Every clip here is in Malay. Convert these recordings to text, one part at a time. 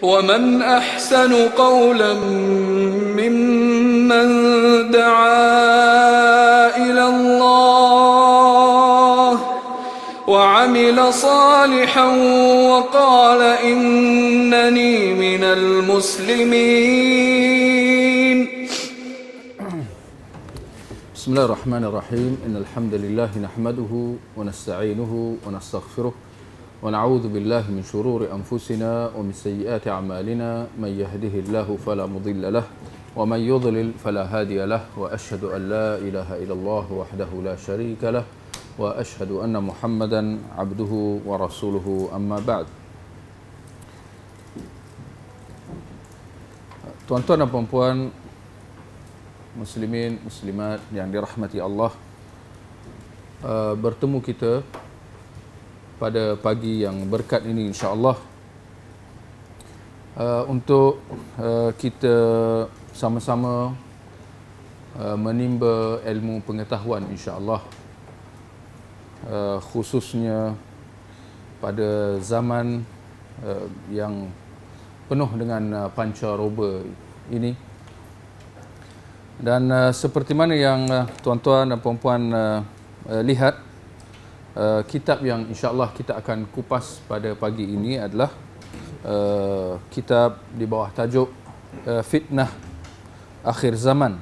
ومن أحسن قولا ممن دعا إلى الله وعمل صالحا وقال إنني من المسلمين. بسم الله الرحمن الرحيم. إن الحمد لله نحمده ونستعينه ونستغفره ونعوذ بالله من شرور أنفسنا ومن سيئات أعمالنا. من يهده الله فلا مضل له ومن يضلل فلا هادي له وأشهد أن لا إله إلا الله وحده لا شريك له وأشهد أن محمدا عبده ورسوله. أما بعد. Tuan-tuan dan puan-puan, muslimin, muslimat yang dirahmati Allah, bertemu kita pada pagi yang berkat ini insya-Allah untuk kita sama-sama menimba ilmu pengetahuan insya-Allah, khususnya pada zaman yang penuh dengan pancaroba ini. Dan seperti mana yang tuan-tuan dan puan-puan lihat, kitab yang insya-Allah kita akan kupas pada pagi ini adalah kitab di bawah tajuk Fitnah Akhir Zaman,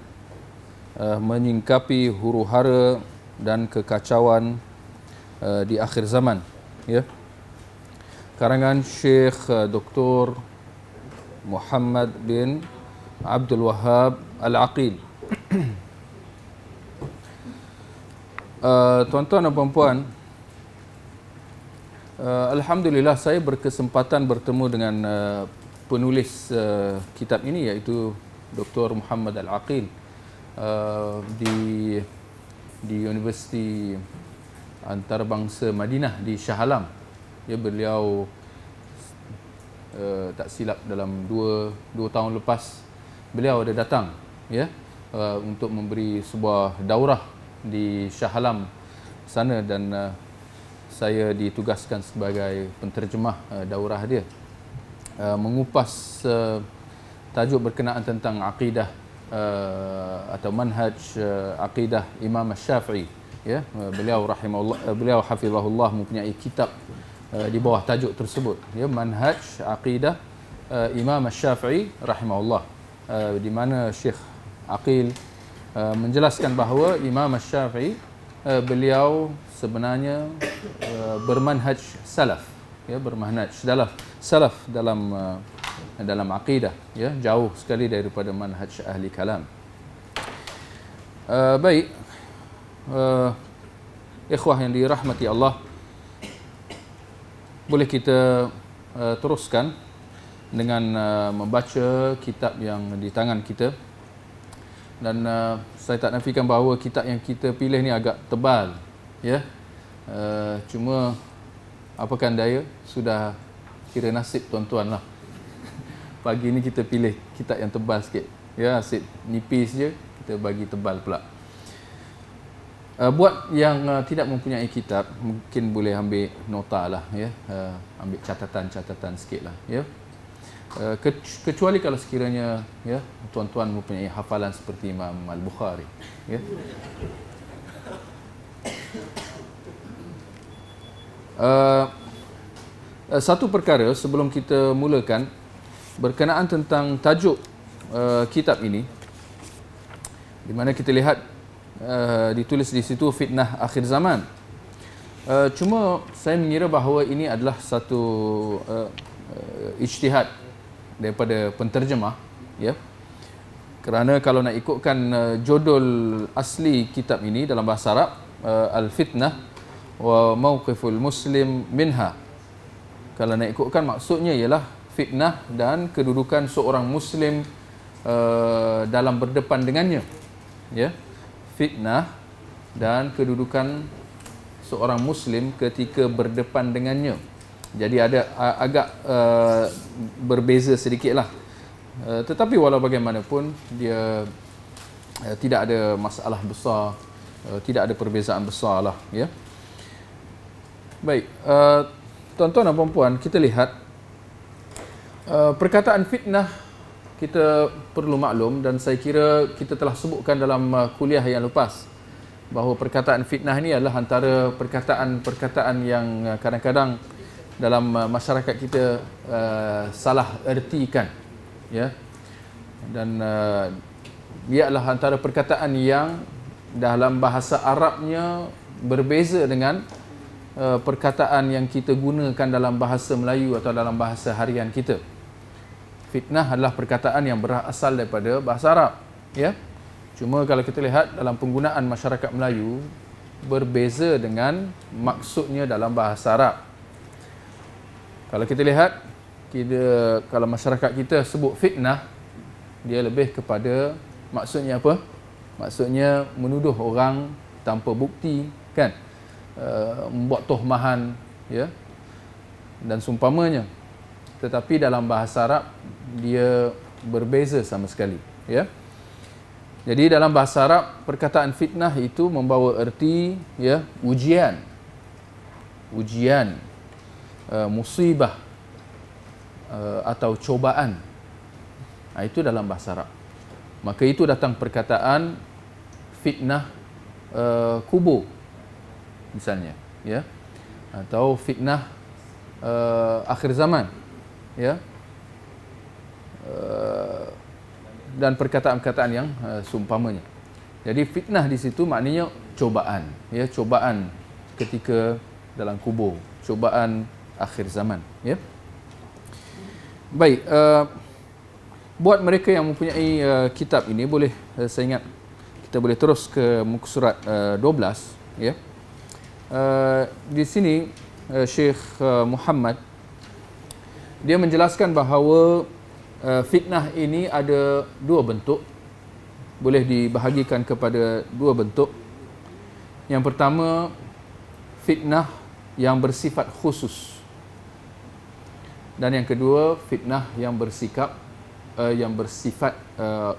menyingkapi huru-hara dan kekacauan di akhir zaman, ya. Karangan Syekh Dr. Muhammad bin Abdul Wahhab Al-Aqil. Tuan-tuan dan puan-puan, alhamdulillah saya berkesempatan bertemu dengan penulis kitab ini, iaitu Dr. Muhammad Al-Aqil, di Universiti Antarabangsa Madinah di Shah Alam. Ya, beliau tak silap dalam 2 tahun lepas beliau ada datang, ya, untuk memberi sebuah daurah di Shah Alam sana, dan saya ditugaskan sebagai penterjemah daurah dia, mengupas tajuk berkenaan tentang akidah atau manhaj akidah Imam Syafi'i, ya. Beliau hafizahullah mempunyai kitab di bawah tajuk tersebut, ya, manhaj akidah Imam Syafi'i rahimahullah, di mana Syekh Aqil menjelaskan bahawa Imam Syafi'i beliau sebenarnya bermanhaj salaf, ya, bermanhaj salaf dalam akidah, ya, jauh sekali daripada manhaj ahli kalam. Baik, ikhwah yang dirahmati Allah, boleh kita teruskan dengan membaca kitab yang di tangan kita. Dan saya tak nafikan bahawa kitab yang kita pilih ni agak tebal, ya. Cuma apakan daya, sudah kira nasib tuan-tuan lah. Pagi ni kita pilih kitab yang tebal sikit, ya, asyik nipis je kita bagi tebal pula. Buat yang tidak mempunyai kitab, mungkin boleh ambil nota lah, ya, ambil catatan-catatan sikit lah, ya. Kecuali kalau sekiranya, ya, tuan-tuan mempunyai hafalan seperti Imam Al-Bukhari, ya. Satu perkara sebelum kita mulakan berkenaan tentang tajuk kitab ini, di mana kita lihat ditulis di situ Fitnah Akhir Zaman. Cuma saya mengira bahawa ini adalah satu ijtihad daripada penterjemah, ya. Kerana kalau nak ikutkan judul asli kitab ini dalam bahasa Arab, Al-Fitnah wa Mauqiful Muslim Minha, kalau nak ikutkan maksudnya ialah fitnah dan kedudukan seorang Muslim dalam berdepan dengannya, ya. Fitnah dan kedudukan seorang Muslim ketika berdepan dengannya. Jadi ada agak berbeza sedikitlah. Tetapi walau bagaimanapun dia tidak ada masalah besar, tidak ada perbezaan besar lah, ya. Baik, tuan-tuan dan puan-puan, kita lihat Perkataan fitnah kita perlu maklum, dan saya kira kita telah sebutkan dalam kuliah yang lepas bahawa perkataan fitnah ini adalah antara perkataan-perkataan yang kadang-kadang dalam masyarakat kita salah ertikan, ya. Dan dia adalah antara perkataan yang dalam bahasa Arabnya berbeza dengan perkataan yang kita gunakan dalam bahasa Melayu atau dalam bahasa harian kita. Fitnah adalah perkataan yang berasal daripada bahasa Arab, ya. Cuma kalau kita lihat dalam penggunaan masyarakat Melayu berbeza dengan maksudnya dalam bahasa Arab. Kalau kita lihat, kalau masyarakat kita sebut fitnah, dia lebih kepada maksudnya apa? Maksudnya menuduh orang tanpa bukti, kan? Membuat tohmahan, ya, dan seumpamanya. Tetapi dalam bahasa Arab dia berbeza sama sekali, ya. Jadi dalam bahasa Arab perkataan fitnah itu membawa erti, ya, ujian, musibah, atau cobaan. Itu dalam bahasa Arab. Maka itu datang perkataan fitnah kubur misalnya, ya, atau fitnah akhir zaman, ya, dan perkataan-perkataan yang seumpamanya. Jadi fitnah di situ maknanya cobaan, ya, cobaan ketika dalam kubur, cobaan akhir zaman, ya. Baik, buat mereka yang mempunyai kitab ini, boleh saya ingat kita boleh terus ke muka surat 12, ya. Di sini Syekh Muhammad dia menjelaskan bahawa fitnah ini ada dua bentuk, boleh dibahagikan kepada dua bentuk. Yang pertama, fitnah yang bersifat khusus, dan yang kedua, fitnah yang bersifat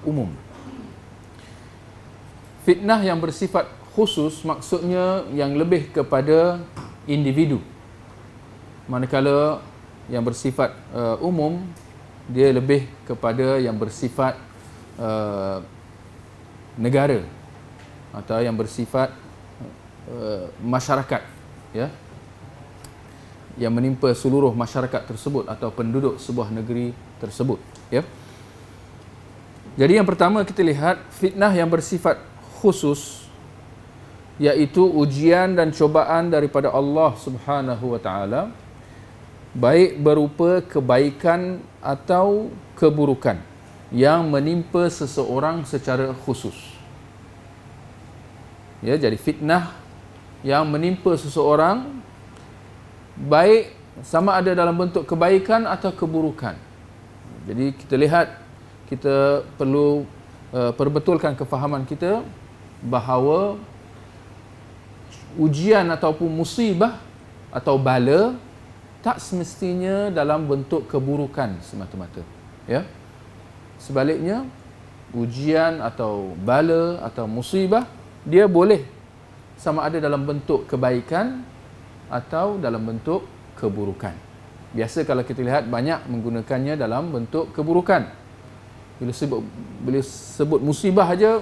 umum. Fitnah yang bersifat khusus maksudnya yang lebih kepada individu, manakala yang bersifat umum dia lebih kepada yang bersifat negara atau yang bersifat masyarakat, ya, yang menimpa seluruh masyarakat tersebut atau penduduk sebuah negeri tersebut, ya. Jadi yang pertama kita lihat fitnah yang bersifat khusus, iaitu ujian dan cobaan daripada Allah Subhanahu wa taala, baik berupa kebaikan atau keburukan yang menimpa seseorang secara khusus. Ya, jadi fitnah yang menimpa seseorang baik sama ada dalam bentuk kebaikan atau keburukan. Jadi kita lihat, kita perlu perbetulkan kefahaman kita bahawa ujian ataupun musibah atau bala tak semestinya dalam bentuk keburukan semata-mata, ya. Sebaliknya, ujian atau bala atau musibah dia boleh sama ada dalam bentuk kebaikan atau dalam bentuk keburukan. Biasa kalau kita lihat banyak menggunakannya dalam bentuk keburukan. Bila sebut musibah aja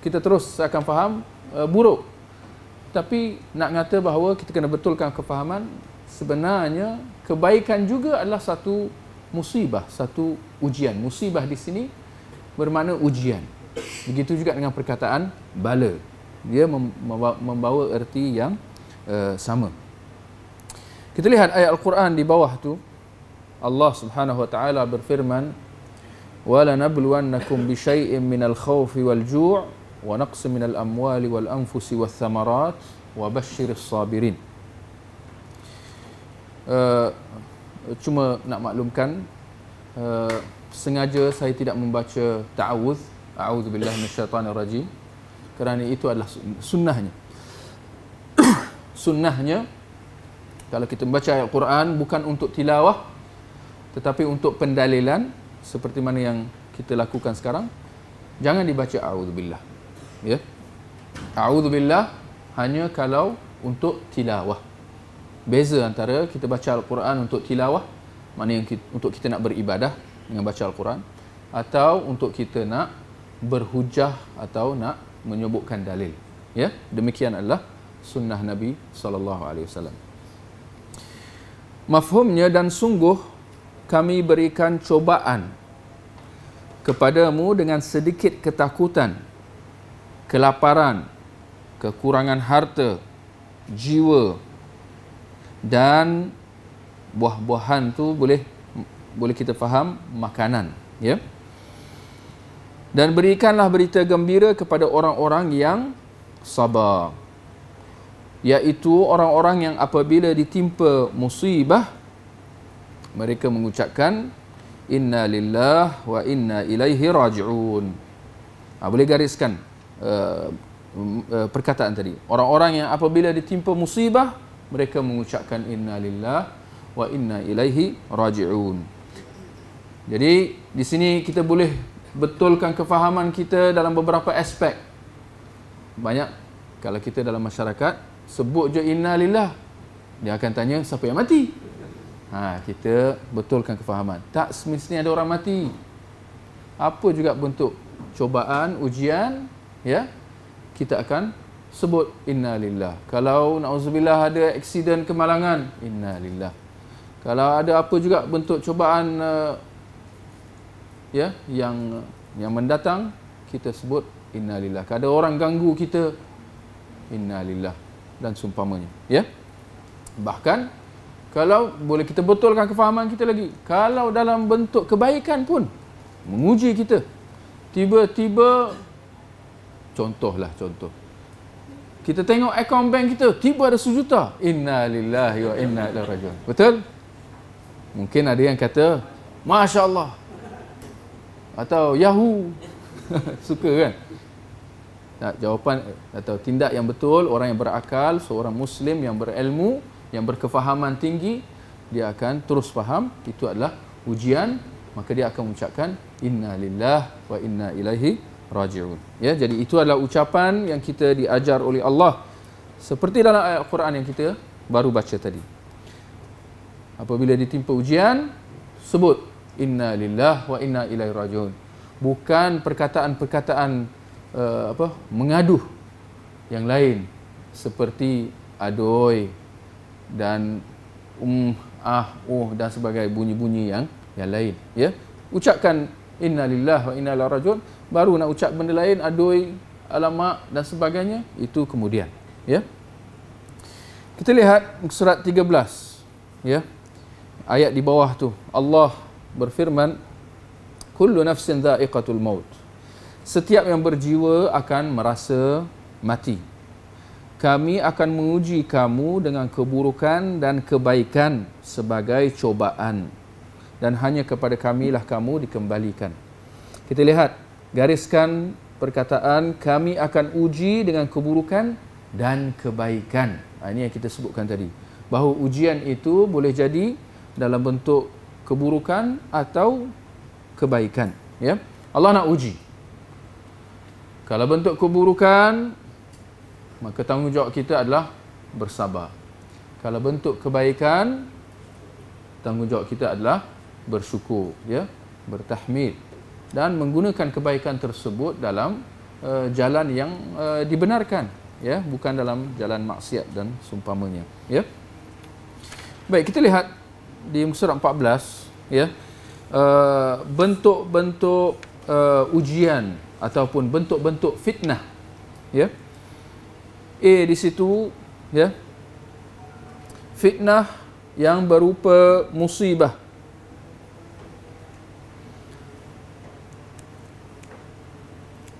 kita terus akan faham buruk. Tapi nak kata bahawa kita kena betulkan kefahaman, sebenarnya kebaikan juga adalah satu musibah, satu ujian. Musibah di sini bermakna ujian. Begitu juga dengan perkataan bala. Dia membawa erti yang sama. Kita lihat ayat Al-Quran di bawah tu. Allah Subhanahu wa taala berfirman, "Wa lanabluwannakum bisyai'in minal khawfi wal ju' wa naqsin minal amwali wal anfusi wath thamarat wa basyiris sabirin." Cuma nak maklumkan, sengaja saya tidak membaca ta'awudz, a'udzubillahi minasyaitanir rajim, kerana itu adalah sunnahnya. Sunnahnya kalau kita membaca ayat Quran bukan untuk tilawah tetapi untuk pendalilan seperti mana yang kita lakukan sekarang, jangan dibaca a'udzubillah, ya. A'udzubillah hanya kalau untuk tilawah. Beza antara kita baca Al-Quran untuk tilawah, maknanya untuk kita nak beribadah dengan baca Al-Quran, atau untuk kita nak berhujah atau nak menyebutkan dalil. Ya, demikian adalah sunnah Nabi SAW. Mafhumnya, dan sungguh kami berikan cobaan kepadamu dengan sedikit ketakutan, kelaparan, kekurangan harta, jiwa, dan buah-buahan tu boleh kita faham makanan, ya. Dan berikanlah berita gembira kepada orang-orang yang sabar, iaitu orang-orang yang apabila ditimpa musibah mereka mengucapkan inna lillah wa inna ilaihi raji'un. Boleh gariskan perkataan tadi. Orang-orang yang apabila ditimpa musibah mereka mengucapkan inna lillah wa inna ilaihi raji'un. Jadi di sini kita boleh betulkan kefahaman kita dalam beberapa aspek. Banyak kalau kita dalam masyarakat sebut je inna lillah, dia akan tanya siapa yang mati. Kita betulkan kefahaman. Tak semestinya ada orang mati. Apa juga bentuk cobaan, ujian, ya, kita akan sebut inna lillah. Kalau na'udzubillah ada aksiden kemalangan, inna lillah. Kalau ada apa juga bentuk cobaan ya, yang mendatang, kita sebut inna lillah. Kalau ada orang ganggu kita, inna lillah, dan seumpamanya, ya. Bahkan kalau boleh kita betulkan kefahaman kita lagi, kalau dalam bentuk kebaikan pun menguji kita, tiba-tiba contoh kita tengok akaun bank kita tiba ada RM1 juta, inna lillahi wa inna ilaihi raji'un. Betul? Mungkin ada yang kata Masya Allah atau Yahoo. Suka kan? Jawapan atau tindak yang betul, orang yang berakal, seorang Muslim yang berilmu, yang berkefahaman tinggi, dia akan terus faham itu adalah ujian, maka dia akan mengucapkan inna lillah wa inna ilaihi raji'un. Ya, jadi itu adalah ucapan yang kita diajar oleh Allah seperti dalam ayat Al-Quran yang kita baru baca tadi. Apabila ditimpa ujian, sebut inna lillah wa inna ilaihi raji'un. Bukan perkataan-perkataan mengaduh yang lain seperti adoi dan dan sebagainya, bunyi-bunyi yang lain, ya. Ucapkan inna lillah wa inna ilaihi raji'un, baru nak ucap benda lain, adoi, alamak dan sebagainya, itu kemudian, ya. Kita lihat surat 13, ya. Ayat di bawah tu Allah berfirman, kullu nafsin dha'iqatul maut. Setiap yang berjiwa akan merasa mati. Kami akan menguji kamu dengan keburukan dan kebaikan sebagai cobaan, dan hanya kepada kamilah kamu dikembalikan. Kita lihat, gariskan perkataan kami akan uji dengan keburukan dan kebaikan. Ini yang kita sebutkan tadi, bahawa ujian itu boleh jadi dalam bentuk keburukan atau kebaikan, ya. Allah nak uji. Kalau bentuk keburukan, maka tanggungjawab kita adalah bersabar. Kalau bentuk kebaikan, tanggungjawab kita adalah bersyukur, ya, bertahmid, dan menggunakan kebaikan tersebut dalam jalan yang dibenarkan, ya, bukan dalam jalan maksiat dan seumpamanya, ya. Baik, kita lihat di surat 14, ya, bentuk-bentuk ujian ataupun bentuk-bentuk fitnah, ya. Di situ, ya, fitnah yang berupa musibah.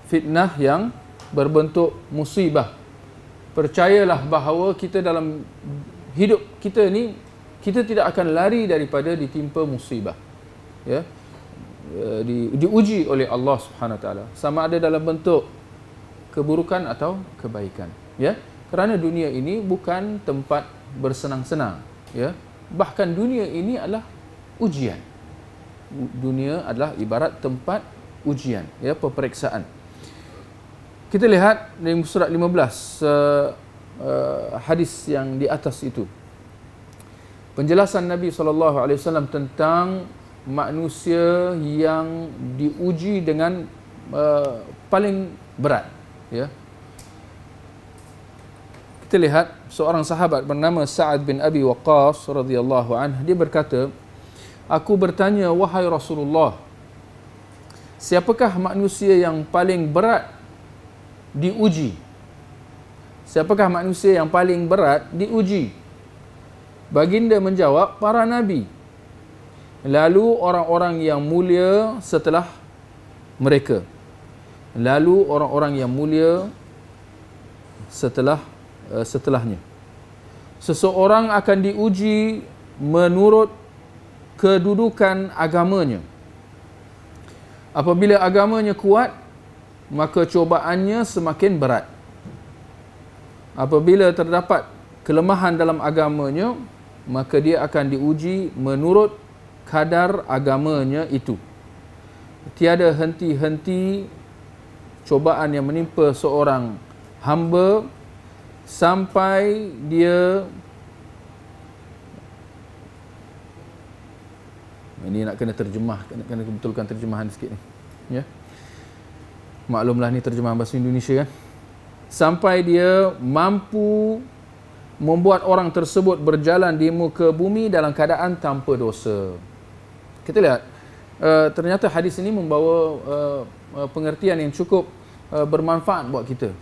Fitnah yang berbentuk musibah. Percayalah bahawa kita dalam hidup kita ni, kita tidak akan lari daripada ditimpa musibah, ya. Diuji oleh Allah Subhanahu Wa Taala, sama ada dalam bentuk keburukan atau kebaikan, ya. Kerana dunia ini bukan tempat bersenang-senang, ya. Bahkan dunia ini adalah ujian. Dunia adalah ibarat tempat ujian, ya, peperiksaan. Kita lihat di surat 15, hadis yang di atas itu. penjelasan Nabi SAW tentang manusia yang diuji dengan paling berat, ya. Kita lihat seorang sahabat bernama Sa'ad bin Abi Waqqas radhiyallahu anhu, dia berkata, aku bertanya, wahai Rasulullah, siapakah manusia yang paling berat diuji? Siapakah manusia yang paling berat diuji? Baginda menjawab, para nabi. Lalu orang-orang yang mulia setelah mereka. Lalu orang-orang yang mulia setelahnya. Seseorang akan diuji menurut kedudukan agamanya. Apabila agamanya kuat, maka cobaannya semakin berat. Apabila terdapat kelemahan dalam agamanya, maka dia akan diuji menurut kadar agamanya itu. Tiada henti-henti cobaan yang menimpa seorang hamba sampai dia, ini nak kena terjemah, kena betulkan terjemahan sikit ni, ya. Maklumlah ni terjemahan bahasa Indonesia, kan. Sampai dia mampu membuat orang tersebut berjalan di muka bumi dalam keadaan tanpa dosa. Kita lihat, ternyata hadis ini membawa pengertian yang cukup bermanfaat buat kita.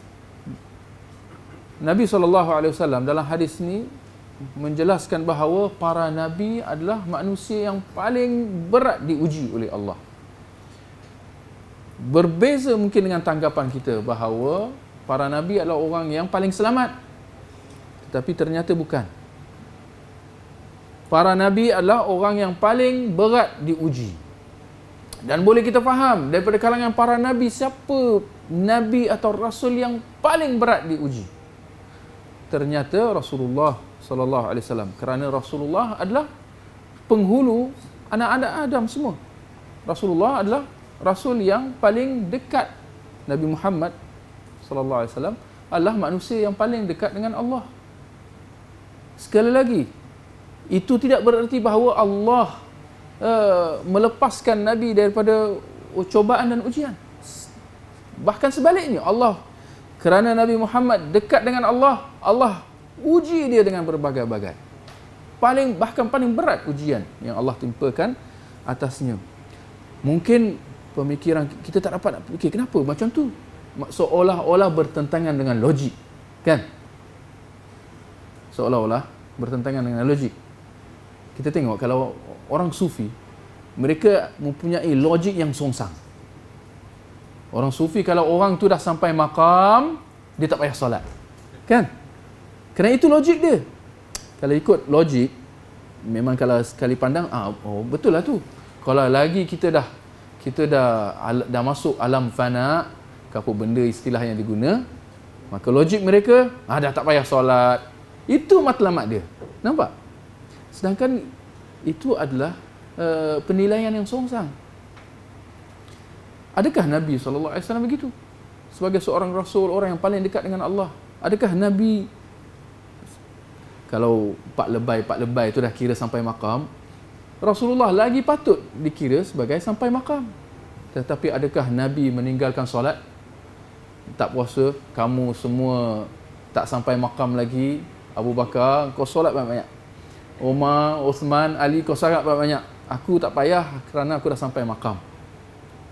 Nabi SAW dalam hadis ini menjelaskan bahawa para nabi adalah manusia yang paling berat diuji oleh Allah. Berbeza mungkin dengan tanggapan kita bahawa para nabi adalah orang yang paling selamat. Tetapi ternyata bukan. Para nabi adalah orang yang paling berat diuji. Dan boleh kita faham daripada kalangan para nabi, siapa nabi atau rasul yang paling berat diuji? Ternyata Rasulullah sallallahu alaihi wasallam, kerana Rasulullah adalah penghulu anak-anak Adam semua. Rasulullah adalah rasul yang paling dekat. Nabi Muhammad sallallahu alaihi wasallam adalah manusia yang paling dekat dengan Allah. Sekali lagi, itu tidak bererti bahawa Allah melepaskan Nabi daripada cobaan dan ujian. Bahkan sebaliknya, Allah, kerana Nabi Muhammad dekat dengan Allah, Allah uji dia dengan berbagai-bagai. Bahkan paling berat ujian yang Allah timpakan atasnya. Mungkin pemikiran kita tak dapat nak fikir, kenapa macam tu? Seolah-olah bertentangan dengan logik, kan? Seolah-olah bertentangan dengan logik. Kita tengok kalau orang sufi, mereka mempunyai logik yang songsang. Orang sufi, kalau orang tu dah sampai maqam, dia tak payah solat, kan? Kerana itu logik dia. Kalau ikut logik, memang kalau sekali pandang, betul lah tu. Kalau lagi kita dah masuk alam fana, apa benda istilah yang diguna, maka logik mereka, dah tak payah solat. Itu matlamat dia. Nampak? Sedangkan itu adalah penilaian yang songsang. Adakah Nabi SAW begitu? Sebagai seorang Rasul, orang yang paling dekat dengan Allah, adakah Nabi, kalau 4 lebay itu dah kira sampai maqam, Rasulullah lagi patut dikira sebagai sampai maqam. Tetapi adakah Nabi meninggalkan solat? Tak puasa, kamu semua tak sampai maqam lagi. Abu Bakar, kau solat banyak-banyak. Umar, Uthman, Ali, kau solat banyak-banyak. Aku tak payah kerana aku dah sampai maqam.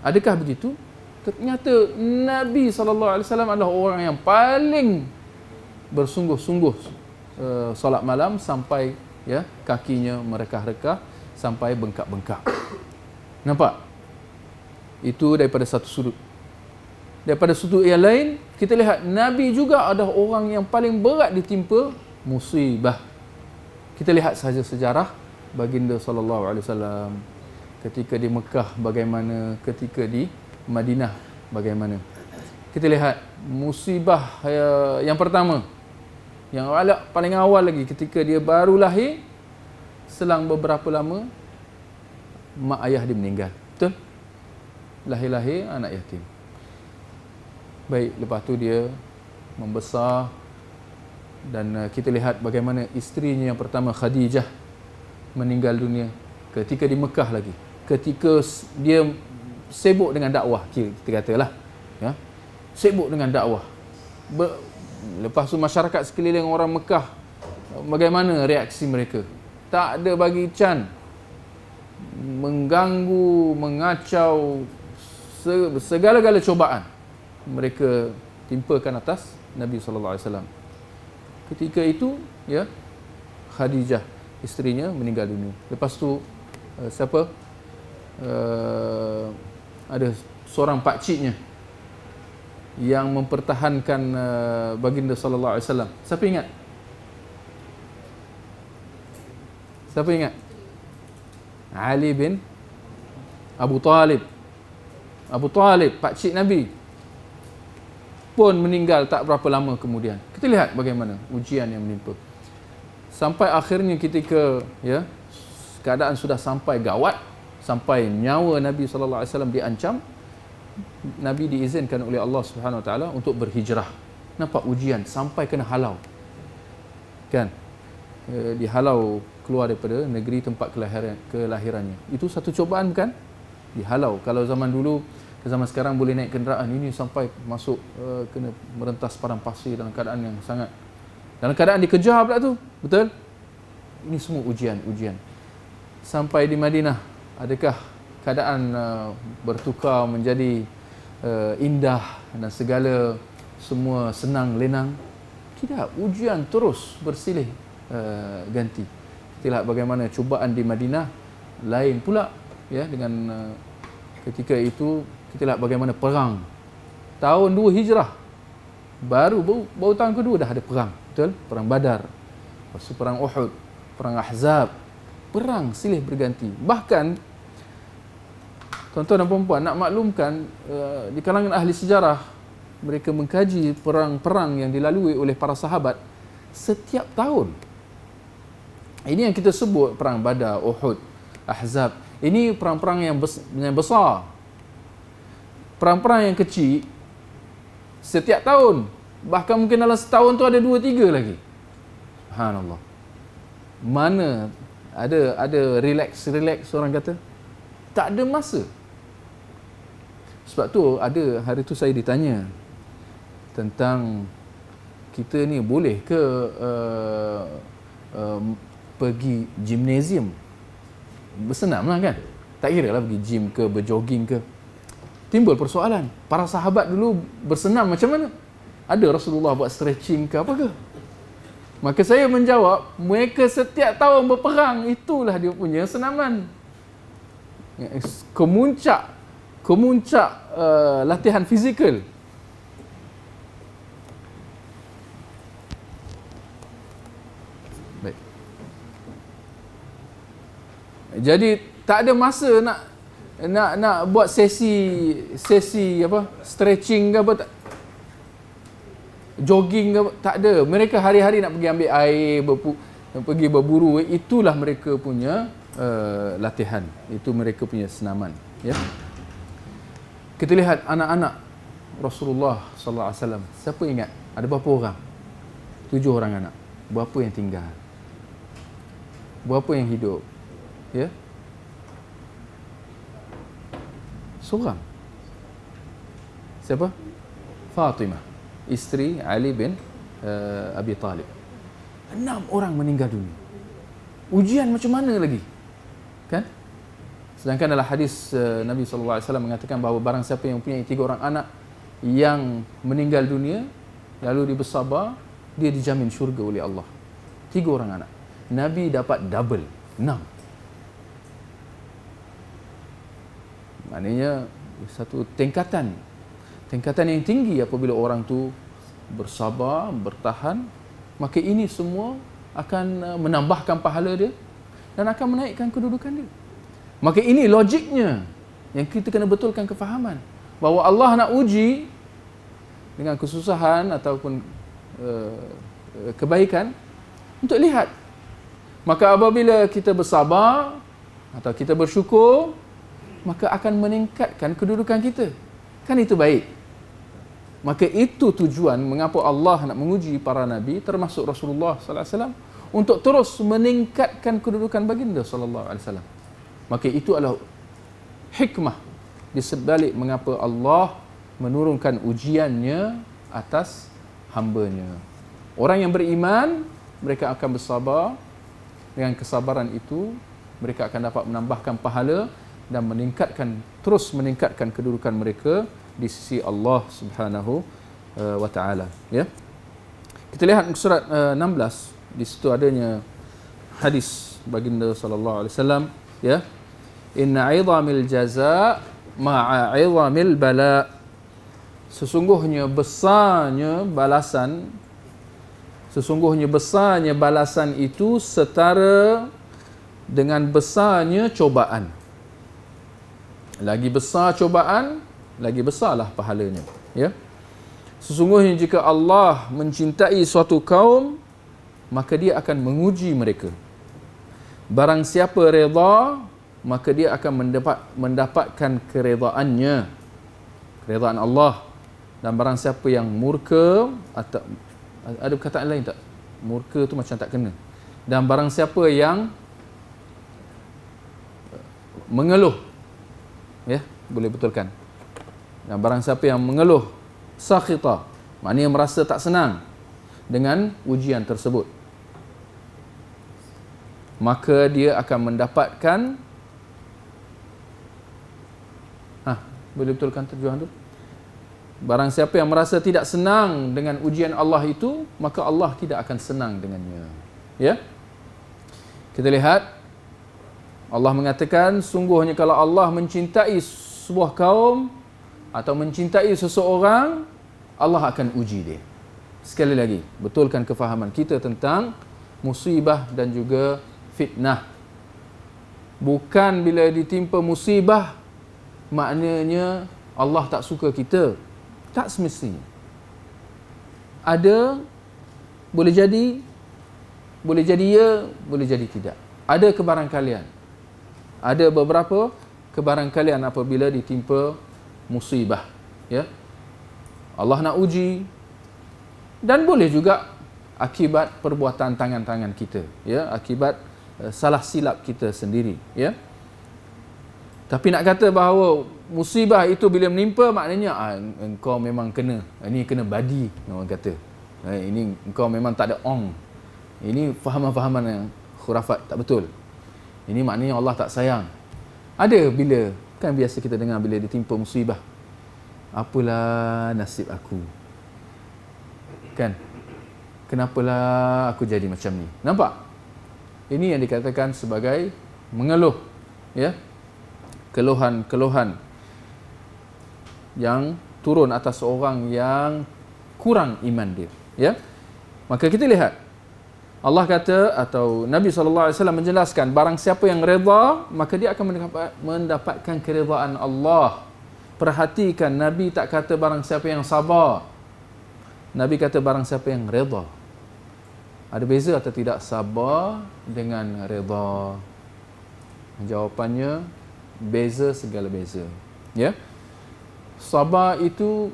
Adakah begitu? Ternyata Nabi SAW adalah orang yang paling bersungguh-sungguh solat malam sampai kakinya merekah-rekah, sampai bengkak-bengkak. Nampak? Itu daripada satu sudut. Daripada sudut yang lain, kita lihat Nabi juga adalah orang yang paling berat ditimpa musibah. Kita lihat saja sejarah baginda SAW ketika di Mekah bagaimana, ketika di Madinah bagaimana. Kita lihat musibah yang pertama, yang paling awal lagi, ketika dia baru lahir, selang beberapa lama mak ayah dia meninggal. Betul? Lahir-lahir anak yatim. Baik, lepas tu dia membesar, dan kita lihat bagaimana isterinya yang pertama, Khadijah, meninggal dunia ketika di Mekah lagi, ketika dia sibuk dengan dakwah, kita katalah, ya, sibuk dengan dakwah. Lepas tu masyarakat sekeliling orang Mekah, bagaimana reaksi mereka? Tak ada bagi can, mengganggu, mengacau, segala-gala cobaan mereka timpakan atas Nabi SAW. Ketika itu, ya, Khadijah, isterinya, meninggal dunia. Lepas tu siapa? Ada seorang pakciknya yang mempertahankan baginda sallallahu alaihi wasallam. Siapa ingat? Siapa ingat? Ali bin Abu Talib. Abu Talib, pakcik Nabi, pun meninggal tak berapa lama kemudian. Kita lihat bagaimana ujian yang menimpa. Sampai akhirnya ketika, ya, keadaan sudah sampai gawat, sampai nyawa Nabi sallallahu alaihi wasallam diancam, Nabi diizinkan oleh Allah Subhanahu Wa Taala untuk berhijrah. Nampak ujian sampai kena halau. Kan? Dihalau keluar daripada negeri tempat kelahirannya. Itu satu cubaan bukan? Dihalau. Kalau zaman dulu ke zaman sekarang boleh naik kenderaan, ini sampai masuk kena merentas padang pasir dalam keadaan yang sangat, dalam keadaan dikejar pula tu. Betul? Ini semua ujian. Sampai di Madinah, adakah keadaan bertukar menjadi indah dan segala semua senang lenang? Tidak, ujian terus bersilih ganti. Kita lihat bagaimana cubaan di Madinah lain pula, ya, dengan ketika itu kita lihat bagaimana perang tahun 2 Hijrah, baru tahun kedua dah ada perang. Betul? Perang Badar, lepas tu perang Uhud, perang Ahzab, perang silih berganti. Bahkan tuan-tuan dan puan-puan, nak maklumkan, di kalangan ahli sejarah, mereka mengkaji perang-perang yang dilalui oleh para sahabat setiap tahun. Ini yang kita sebut perang Badar, Uhud, Ahzab. Ini perang-perang yang besar. Perang-perang yang kecil setiap tahun. Bahkan mungkin dalam setahun tu ada 2-3 lagi. Subhanallah. Mana ada relax orang kata? Tak ada masa. Sebab tu hari tu saya ditanya tentang kita ni boleh ke pergi gimnasium bersenam lah kan? Tak kira lah pergi gym ke, berjogging ke. Timbul persoalan, para sahabat dulu bersenam macam mana? Ada Rasulullah buat stretching ke apa ke? Maka saya menjawab, mereka setiap tahun berperang, itulah dia punya senaman. Kemuncak latihan fizikal. Baik. Jadi tak ada masa nak buat sesi apa, stretching ke apa, jogging ke apa, tak ada. Mereka hari-hari nak pergi ambil air, pergi berburu, itulah mereka punya latihan, itu mereka punya senaman, ya. Kita lihat anak-anak Rasulullah sallallahu alaihi wasallam. Siapa ingat? Ada berapa orang? 7 orang anak. Berapa yang tinggal? Berapa yang hidup? Ya? Seorang. Siapa? Fatimah, isteri Ali bin Abi Talib. 6 orang meninggal dunia. Ujian macam mana lagi? Kan? Sedangkan dalam hadis Nabi SAW mengatakan bahawa barang siapa yang mempunyai 3 orang anak yang meninggal dunia lalu dia bersabar, dia dijamin syurga oleh Allah. 3 orang anak. Nabi dapat double, 6. Maknanya satu tingkatan yang tinggi apabila orang tu bersabar, bertahan, maka ini semua akan menambahkan pahala dia dan akan menaikkan kedudukan dia. Maka ini logiknya yang kita kena betulkan kefahaman bahawa Allah nak uji dengan kesusahan ataupun kebaikan untuk lihat. Maka apabila kita bersabar atau kita bersyukur, maka akan meningkatkan kedudukan kita. Kan itu baik. Maka itu tujuan mengapa Allah nak menguji para nabi termasuk Rasulullah sallallahu alaihi wasallam untuk terus meningkatkan kedudukan baginda sallallahu alaihi wasallam. Maka itu adalah hikmah di sebalik mengapa Allah menurunkan ujiannya atas hamba-Nya. Orang yang beriman, mereka akan bersabar. Dengan kesabaran itu, mereka akan dapat menambahkan pahala dan terus meningkatkan kedudukan mereka di sisi Allah Subhanahu wa taala, ya. Kita lihat surat 16, di situ adanya hadis baginda sallallahu alaihi wasallam, ya. Inna 'idhamil jazaa ma'a 'idhamil bala. Sesungguhnya besarnya balasan itu setara dengan besarnya cobaan. Lagi besar cobaan, lagi besarlah pahalanya, ya. Sesungguhnya jika Allah mencintai suatu kaum, maka dia akan menguji mereka. Barang siapa redha, maka dia akan mendapatkan keredaannya, keredaan Allah. Dan barang siapa yang murka, atau ada perkataan lain tak? Murka tu macam tak kena. Dan barang siapa yang mengeluh, ya, boleh betulkan. Dan barang siapa yang mengeluh, sakhita, maknanya merasa tak senang dengan ujian tersebut, maka dia akan mendapatkan, boleh betulkan terjemahan tu? Barang siapa yang merasa tidak senang dengan ujian Allah itu, maka Allah tidak akan senang dengannya, ya. Kita lihat Allah mengatakan, sungguhnya kalau Allah mencintai sebuah kaum atau mencintai seseorang, Allah akan uji dia. Sekali lagi, betulkan kefahaman kita tentang musibah dan juga fitnah. Bukan bila ditimpa musibah maknanya Allah tak suka kita. Tak semestinya. Ada, boleh jadi ya, boleh jadi tidak. Ada kebarangkalian. Ada beberapa kebarangkalian apabila ditimpa musibah, ya. Allah nak uji, dan boleh juga akibat perbuatan tangan-tangan kita, ya, akibat salah silap kita sendiri, ya. Tapi nak kata bahawa musibah itu bila menimpa maknanya engkau memang kena, ini kena badi, orang kata. Ini engkau memang tak ada ong. Ini fahaman-fahaman yang khurafat, tak betul. Ini maknanya Allah tak sayang. Ada bila, kan biasa kita dengar bila ditimpa musibah, apalah nasib aku, kan, kenapalah aku jadi macam ni. Nampak? Ini yang dikatakan sebagai mengeluh, ya, keluhan-keluhan yang turun atas orang yang kurang iman dia, ya. Maka kita lihat Allah kata, atau Nabi SAW menjelaskan, barang siapa yang redha, maka dia akan mendapatkan keredaan Allah. Perhatikan, Nabi tak kata barang siapa yang sabar. Nabi kata barang siapa yang redha. Ada beza atau tidak sabar dengan redha? Jawapannya, beza segala beza, ya. Sabar itu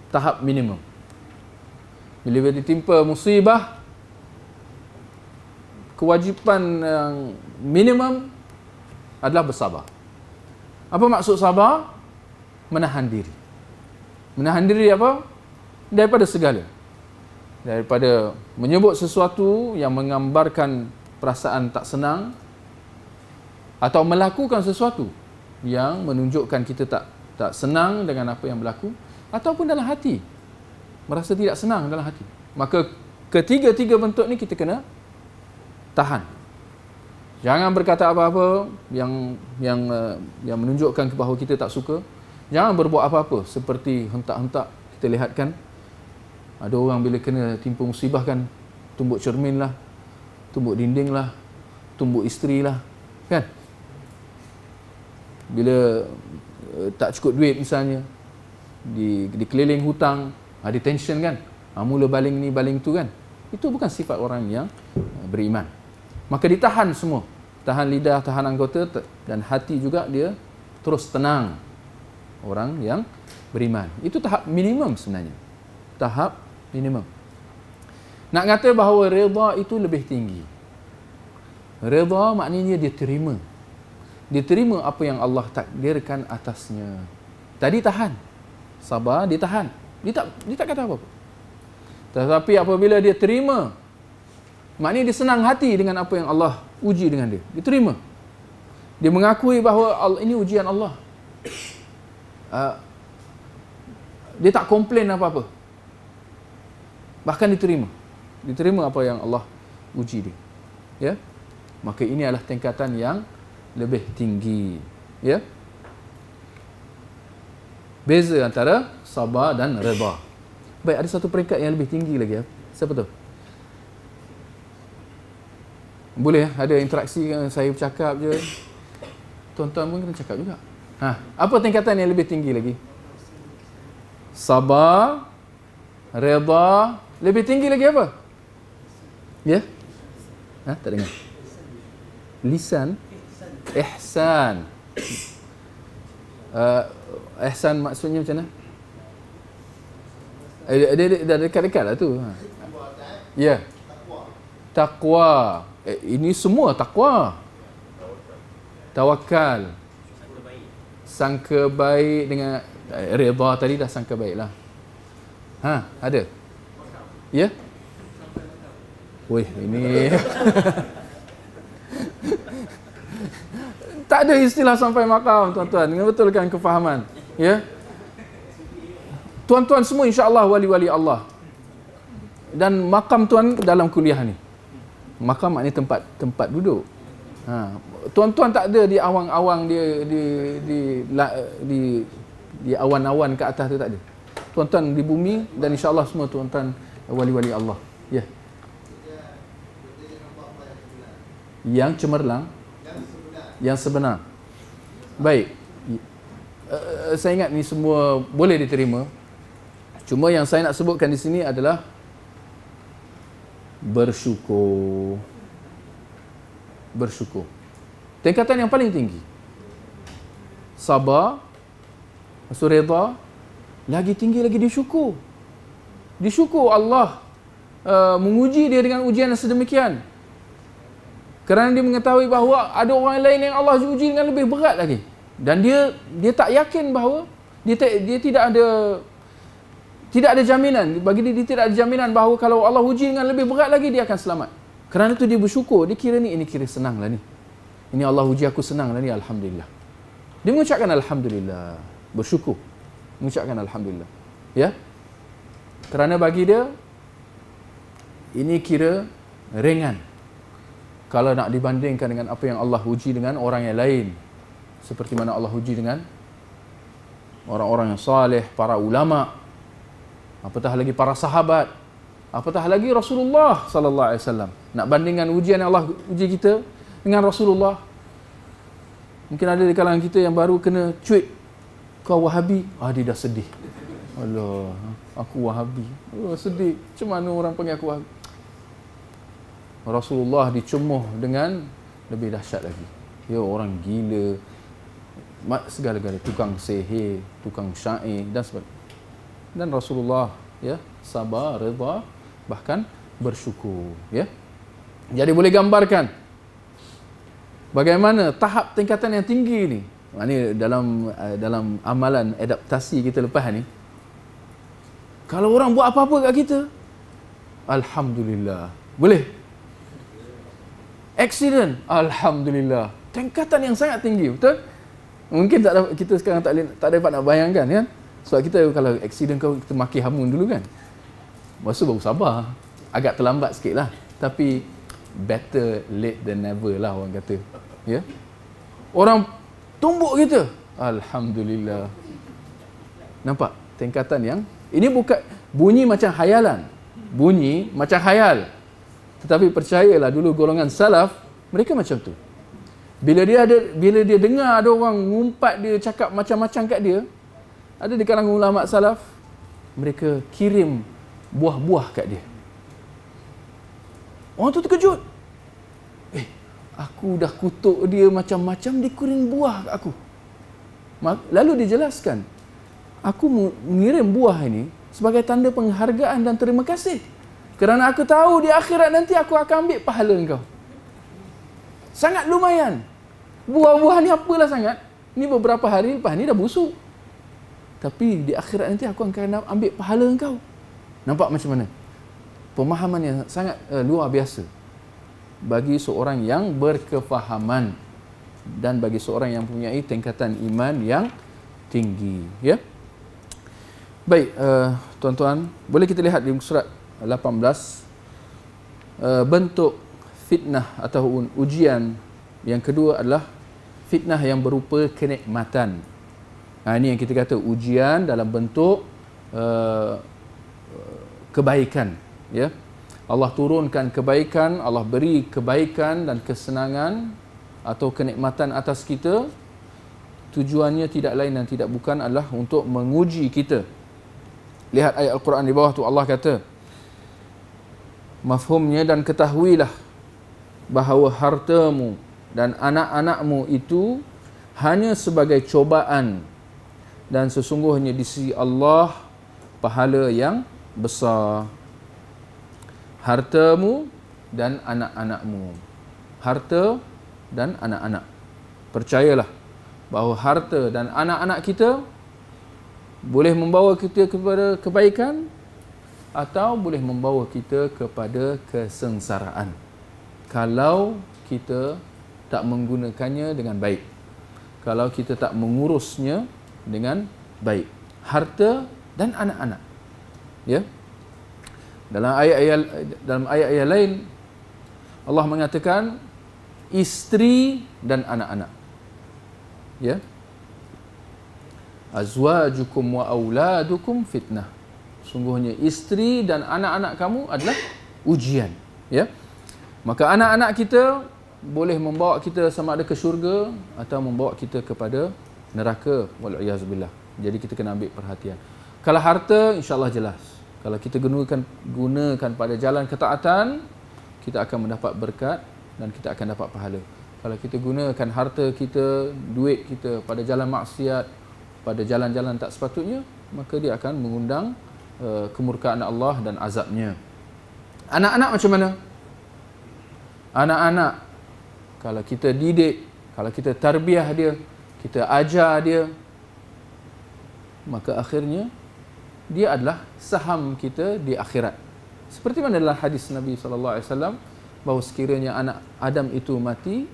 tahap minimum. Bila ditimpa musibah, kewajipan yang minimum adalah bersabar. Apa maksud sabar? Menahan diri. Menahan diri apa? Daripada segala. Daripada menyebut sesuatu yang menggambarkan perasaan tak senang, atau melakukan sesuatu yang menunjukkan kita tak senang dengan apa yang berlaku, ataupun dalam hati merasa tidak senang dalam hati. Maka ketiga-tiga bentuk ni kita kena tahan. Jangan berkata apa-apa yang menunjukkan bahawa kita tak suka. Jangan berbuat apa-apa seperti hentak-hentak. Kita lihat kan, ada orang bila kena timpa musibah kan, tumbuk cermin lah, tumbuk dinding lah, tumbuk isteri lah, kan. Bila tak cukup duit misalnya, dikeliling hutang, ada tension kan, mula baling ni baling tu kan. Itu bukan sifat orang yang beriman. Maka ditahan semua, tahan lidah, tahan anggota, dan hati juga dia terus tenang. Orang yang beriman, itu tahap minimum sebenarnya. Tahap Minimum. Nak kata bahawa redha itu lebih tinggi. Redha maknanya dia terima. Dia terima apa yang Allah takdirkan atasnya. Tadi tahan. Sabar, dia tahan. Dia tak kata apa-apa. Tetapi apabila dia terima, maknanya dia senang hati dengan apa yang Allah uji dengan dia. Dia terima. Dia mengakui bahawa ini ujian Allah. Dia tak komplain apa-apa. Bahkan diterima. Diterima apa yang Allah uji dia. Ya? Maka ini adalah tingkatan yang lebih tinggi. Ya? Beza antara sabar dan redha. Baik, ada satu peringkat yang lebih tinggi lagi. Ya? Siapa tu? Boleh ada interaksi, saya bercakap je. Tuan-tuan pun kena cakap juga. Apa tingkatan yang lebih tinggi lagi? Sabar, redha, lebih tinggi lagi apa? Ya? Tak dengar. Lisan, ihsan. Ihsan maksudnya macam mana? Dia dah dekat-dekat lah tu. Ya. Taqwa. Ini semua taqwa. Tawakal. Sangka baik dengan redha tadi dah sangka baik lah. Ada? Ya? Wih, ini tak ada istilah sampai makam, tuan-tuan. Dengan betulkan kefahaman. Ya? Tuan-tuan semua insya-Allah wali-wali Allah. Dan makam tuan dalam kuliah ni. Makam maknanya tempat duduk. Tuan-tuan tak ada di awang-awang di awan-awan ke atas tu, tak ada. Tuan-tuan di bumi dan insya-Allah semua tuan-tuan wali-wali Allah. Ya. Yang cemerlang, yang sebenar. Baik. Saya ingat ni semua boleh diterima. Cuma yang saya nak sebutkan di sini adalah bersyukur. Bersyukur. Tingkatan yang paling tinggi. Sabar, redha, lagi tinggi lagi disyukur. Disyukur Allah menguji dia dengan ujian yang sedemikian. Kerana dia mengetahui bahawa ada orang lain yang Allah uji dengan lebih berat lagi. Dan dia tak yakin bahawa dia tidak ada jaminan. Bagi dia tidak ada jaminan bahawa kalau Allah uji dengan lebih berat lagi, dia akan selamat. Kerana itu dia bersyukur. Dia kira ini kira senang lah ni. Ini Allah uji aku senang lah ni, alhamdulillah. Dia mengucapkan alhamdulillah. Bersyukur. Mengucapkan alhamdulillah. Ya? Kerana bagi dia, ini kira ringan. Kalau nak dibandingkan dengan apa yang Allah uji dengan orang yang lain. Seperti mana Allah uji dengan orang-orang yang saleh, para ulama, apatah lagi para sahabat, apatah lagi Rasulullah sallallahu alaihi wasallam. Nak bandingkan ujian yang Allah uji kita dengan Rasulullah. Mungkin ada di kalangan kita yang baru kena cuit, kau Wahabi, dia dah sedih. Allah, aku Wahabi. Sedih. Macam mana orang panggil aku Wahabi? Rasulullah dicemuh dengan lebih dahsyat lagi. Ya, orang gila, segala-gala, tukang sihir, tukang syair dan sebagainya. Dan Rasulullah ya sabar, redha, bahkan bersyukur. Ya. Jadi boleh gambarkan bagaimana tahap tingkatan yang tinggi ni. Ini dalam amalan adaptasi kita lepas ni. Kalau orang buat apa-apa kat kita, alhamdulillah. Boleh. Accident, alhamdulillah. Tingkatan yang sangat tinggi, betul? Mungkin kita sekarang tak dapat nak bayangkan kan. Sebab kita kalau accident kita maki hamun dulu kan. Masa baru sabar. Agak terlambat sikit lah. Tapi better late than never lah orang kata. Ya. Orang tumbuk kita, alhamdulillah. Nampak tingkatan yang ini bukan bunyi macam hayalan. Bunyi macam hayal. Tetapi percayalah dulu golongan salaf mereka macam tu. Bila dia dengar ada orang ngumpat dia cakap macam-macam kat dia, ada di kalangan ulama salaf mereka kirim buah-buah kat dia. Orang tu terkejut. Aku dah kutuk dia macam-macam, dia kirim buah kat aku. Lalu dia jelaskan, aku mengirim buah ini sebagai tanda penghargaan dan terima kasih. Kerana aku tahu di akhirat nanti aku akan ambil pahala engkau. Sangat lumayan. Buah-buah ni apalah sangat. Ni beberapa hari lepas ni dah busuk. Tapi di akhirat nanti aku akan ambil pahala engkau. Nampak macam mana? Pemahaman yang sangat luar biasa bagi seorang yang berkefahaman dan bagi seorang yang mempunyai tingkatan iman yang tinggi, ya. Baik, tuan-tuan, boleh kita lihat di surat 18 bentuk fitnah atau ujian yang kedua adalah fitnah yang berupa kenikmatan. Ini yang kita kata ujian dalam bentuk kebaikan, ya. Allah turunkan kebaikan, Allah beri kebaikan dan kesenangan atau kenikmatan atas kita. Tujuannya tidak lain dan tidak bukan adalah untuk menguji kita. Lihat ayat Al-Quran di bawah tu, Allah kata, mafhumnya, dan ketahuilah bahawa hartamu dan anak-anakmu itu hanya sebagai cobaan, dan sesungguhnya di sisi Allah pahala yang besar. Hartamu dan anak-anakmu. Harta dan anak-anak. Percayalah bahawa harta dan anak-anak kita boleh membawa kita kepada kebaikan atau boleh membawa kita kepada kesengsaraan kalau kita tak menggunakannya dengan baik, kalau kita tak mengurusnya dengan baik. Harta dan anak-anak, ya. Dalam ayat-ayat lain Allah mengatakan isteri dan anak-anak, ya. Azwajukum wa auladukum fitnah. Sungguhnya isteri dan anak-anak kamu adalah ujian, ya. Maka anak-anak kita boleh membawa kita sama ada ke syurga atau membawa kita kepada neraka, wal'iyazubillah. Jadi kita kena ambil perhatian. Kalau harta, insya-Allah jelas. Kalau kita gunakan pada jalan ketaatan, kita akan mendapat berkat dan kita akan dapat pahala. Kalau kita gunakan harta kita, duit kita pada jalan maksiat, pada jalan-jalan tak sepatutnya, maka dia akan mengundang kemurkaan Allah dan azabnya. Anak-anak macam mana? Anak-anak, kalau kita didik, kalau kita tarbiyah dia, kita ajar dia, maka akhirnya dia adalah saham kita di akhirat. Seperti mana dalam hadis Nabi SAW, bahawa sekiranya anak Adam itu mati,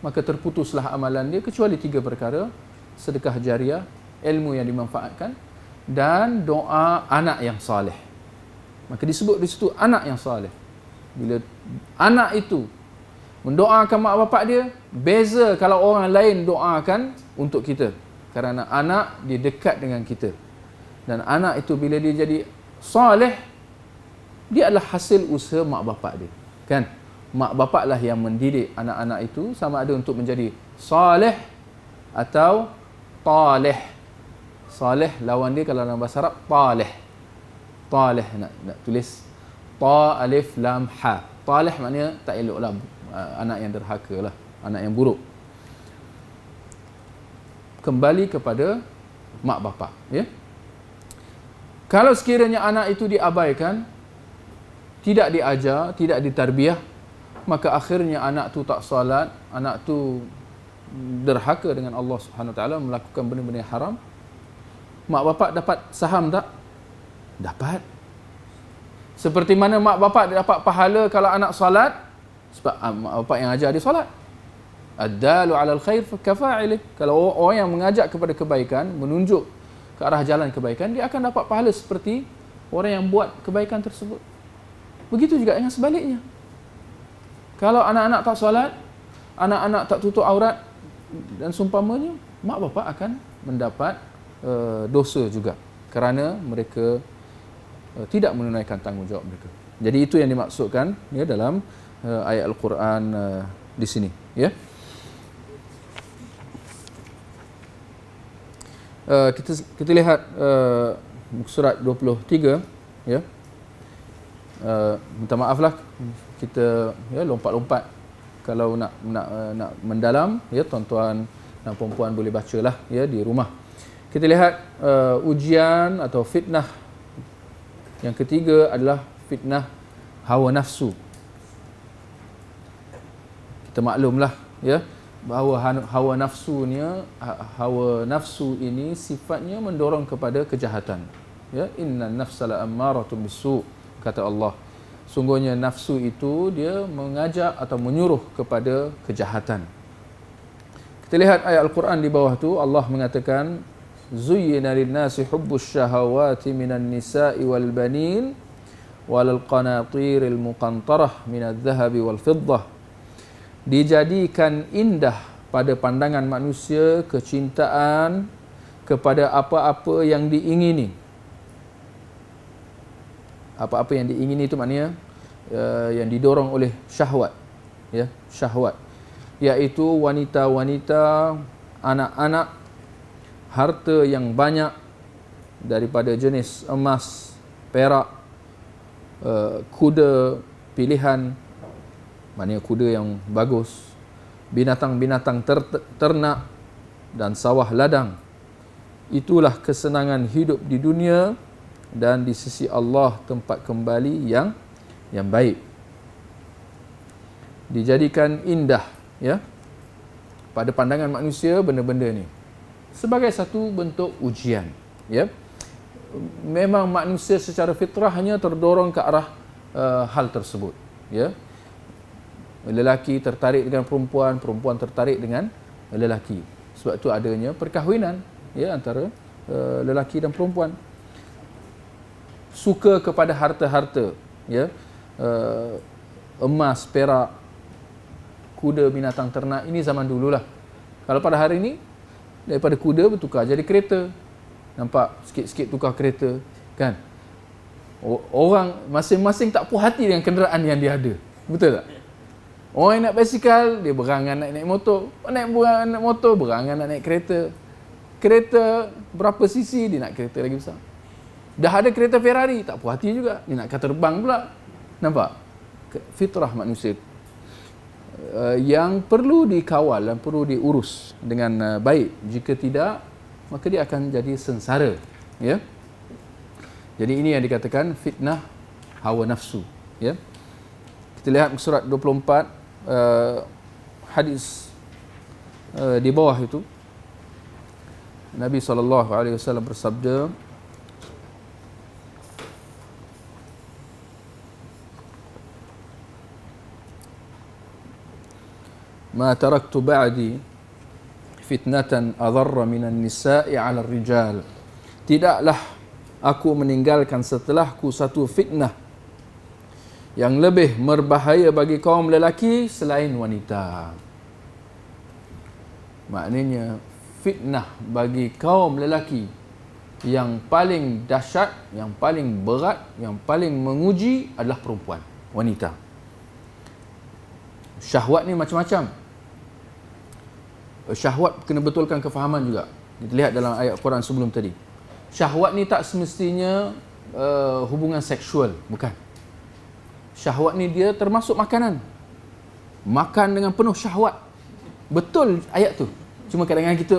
maka terputuslah amalan dia kecuali 3 perkara: sedekah jariah, ilmu yang dimanfaatkan, dan doa anak yang soleh. Maka disebut di situ anak yang soleh. Bila anak itu mendoakan mak bapak dia, beza kalau orang lain doakan untuk kita. Kerana anak dia dekat dengan kita. Dan anak itu bila dia jadi soleh, dia adalah hasil usaha mak bapak dia. Kan? Mak bapak lah yang mendidik anak-anak itu sama ada untuk menjadi soleh atau taleh. Soleh lawan dia kalau dalam bahasa Arab taleh. Taleh nak tulis ta alif lam ha. Taleh maknanya tak eloklah, anak yang derhaka lah, anak yang buruk. Kembali kepada mak bapak, ya. Kalau sekiranya anak itu diabaikan, tidak diajar, tidak ditarbiyah, maka akhirnya anak tu tak salat, anak tu derhaka dengan Allah Subhanahu Wa Taala, melakukan benda-benda yang haram. Mak bapak dapat saham tak? Dapat. Seperti mana mak bapak dapat pahala kalau anak salat? Sebab mak bapak yang ajar dia salat. Ad-dalu 'alal khair kafa'ilih. Kalau orang yang mengajak kepada kebaikan, menunjuk ke arah jalan kebaikan, dia akan dapat pahala seperti orang yang buat kebaikan tersebut. Begitu juga dengan sebaliknya. Kalau anak-anak tak solat, anak-anak tak tutup aurat dan seumpamanya, mak bapak akan mendapat dosa juga kerana mereka tidak menunaikan tanggungjawab mereka. Jadi itu yang dimaksudkan, ya, dalam ayat Al-Quran di sini, ya. Kita lihat surat 23, ya. Minta maaflah kita, ya, lompat-lompat. Kalau nak mendalam, ya, tuan-tuan dan puan-puan boleh bacalah, ya, di rumah. Kita lihat ujian atau fitnah Yang ketiga adalah fitnah hawa nafsu. Kita maklumlah ya bahawa hawa nafsu ini sifatnya mendorong kepada kejahatan. Ya, inna nafsala ammaratun bisu, kata Allah. Sungguhnya nafsu itu dia mengajak atau menyuruh kepada kejahatan. Kita lihat ayat Al-Quran di bawah tu, Allah mengatakan zuyyina lin-nasi hubbus syahawati minan nisa'i wal banin wal qanatiril muqantarah minadh dhahabi wal fiddah. Dijadikan indah pada pandangan manusia kecintaan kepada apa-apa yang diingini. Apa-apa yang diingini itu maknanya yang didorong oleh syahwat, ya, syahwat, iaitu wanita-wanita, anak-anak, harta yang banyak daripada jenis emas, perak, kuda pilihan, maknanya kuda yang bagus, binatang-binatang ternak dan sawah ladang. Itulah kesenangan hidup di dunia dan di sisi Allah tempat kembali yang baik. Dijadikan indah ya pada pandangan manusia benda-benda ni sebagai satu bentuk ujian, ya. Memang manusia secara fitrahnya terdorong ke arah hal tersebut, ya. Lelaki tertarik dengan perempuan, perempuan tertarik dengan lelaki. Sebab itu adanya perkahwinan ya antara lelaki dan perempuan. Suka kepada harta-harta, ya, emas, perak, kuda, binatang ternak, ini zaman dululah. Kalau pada hari ini daripada kuda bertukar jadi kereta. Nampak sikit-sikit tukar kereta, kan? Orang masing-masing tak puas hati dengan kenderaan yang dia ada. Betul tak? Orang yang nak basikal, dia berangan nak naik motor. Orang naik motor, berangan nak naik kereta. Kereta berapa cc, dia nak kereta lagi besar. Dah ada kereta Ferrari, tak puas hati juga. Dia nak terbang pula. Nampak? Fitrah manusia yang perlu dikawal dan perlu diurus dengan baik. Jika tidak, maka dia akan jadi sengsara. Ya? Jadi ini yang dikatakan fitnah hawa nafsu. Ya? Kita lihat surat 24, hadis di bawah itu. Nabi SAW bersabda, "Ma taraktu ba'di fitnatan adharra minan nisa'i 'ala ar-rijal." Tidaklah aku meninggalkan setelahku satu fitnah yang lebih berbahaya bagi kaum lelaki selain wanita. Maknanya fitnah bagi kaum lelaki yang paling dahsyat, yang paling berat, yang paling menguji adalah perempuan, wanita. Syahwat ni macam-macam. Syahwat kena betulkan kefahaman juga. Kita lihat dalam ayat Quran sebelum tadi. Syahwat ni tak semestinya hubungan seksual, bukan. Syahwat ni dia termasuk makanan. Makan dengan penuh syahwat. Betul ayat tu. Cuma kadang-kadang kita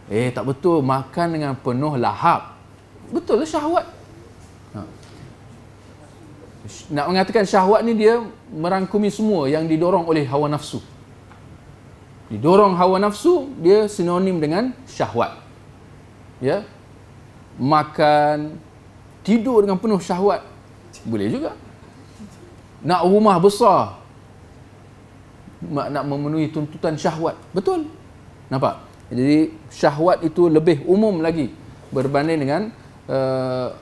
tak betul, makan dengan penuh lahap. Betul lah syahwat. Nak mengatakan syahwat ni dia merangkumi semua yang didorong oleh hawa nafsu. Didorong hawa nafsu, dia sinonim dengan syahwat. Ya. Makan, tidur dengan penuh syahwat, boleh juga. Nak rumah besar, nak memenuhi tuntutan syahwat, betul. Nampak? Jadi syahwat itu lebih umum lagi berbanding dengan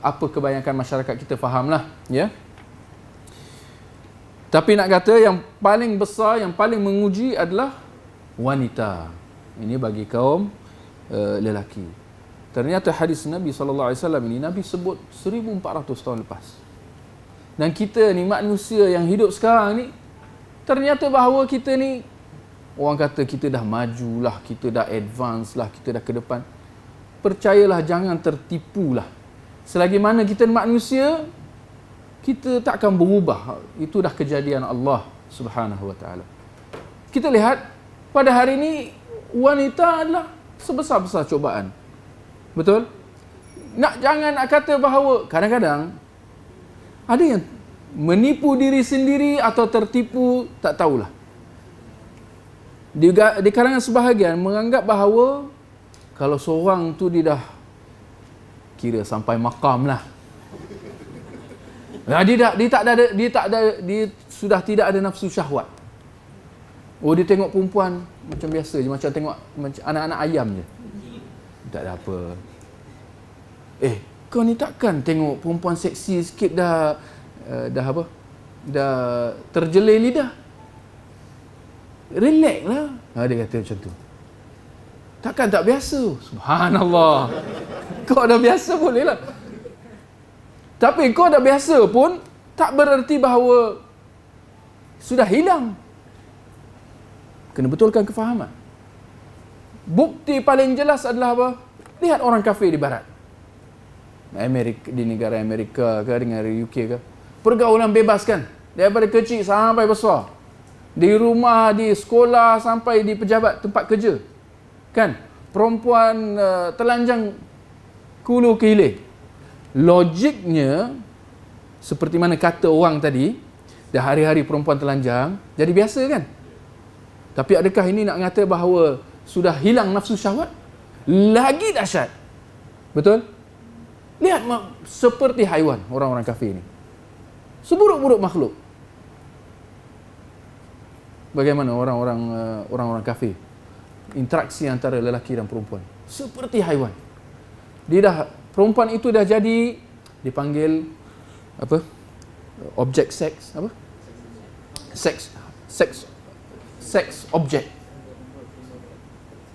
apa kebanyakan masyarakat kita fahamlah, ya. Tapi nak kata yang paling besar, yang paling menguji adalah wanita. Ini bagi kaum lelaki. Ternyata hadis Nabi SAW ini Nabi sebut 1400 tahun lepas. Dan kita ni manusia yang hidup sekarang ni, ternyata bahawa kita ni, orang kata kita dah majulah, kita dah advance lah, kita dah ke depan. Percayalah, jangan tertipulah. Selagi mana kita manusia, kita tak akan berubah. Itu dah kejadian Allah Subhanahu Wa Taala. Kita lihat pada hari ini wanita adalah sebesar-besar cubaan. Betul? Jangan nak kata bahawa kadang-kadang Ada yang menipu diri sendiri atau tertipu, tak tahulah. Di kalangan sebahagian menganggap bahawa kalau seorang tu dia dah kira sampai makam lah. Dia sudah tidak ada nafsu syahwat. Oh, dia tengok perempuan macam biasa je, macam tengok macam anak-anak ayam je. Tak ada apa. Kau ni takkan tengok perempuan seksi sikit dah terjelai lidah. Relax lah. Dia kata macam tu. Takkan tak biasa. Subhanallah. Kau dah biasa boleh lah. Tapi kau dah biasa pun tak bererti bahawa sudah hilang. Kena betulkan kefahaman. Bukti paling jelas adalah apa? Lihat orang kafir di barat. Di negara Amerika ke, dengan UK ke. Pergaulan bebas kan? Daripada kecil sampai besar. Di rumah, di sekolah, sampai di pejabat tempat kerja. Kan? Perempuan telanjang hulu ke hilir. Logiknya, seperti mana kata orang tadi, dah hari-hari perempuan telanjang, jadi biasa kan? Tapi adakah ini nak kata bahawa sudah hilang nafsu syahwat? Lagi dahsyat. Betul? Lihat seperti haiwan orang-orang kafir ini. Seburuk-buruk makhluk. Bagaimana orang-orang kafir? Interaksi antara lelaki dan perempuan. Seperti haiwan. Perempuan itu dah jadi dipanggil apa? Objek seks, apa? Seks objek.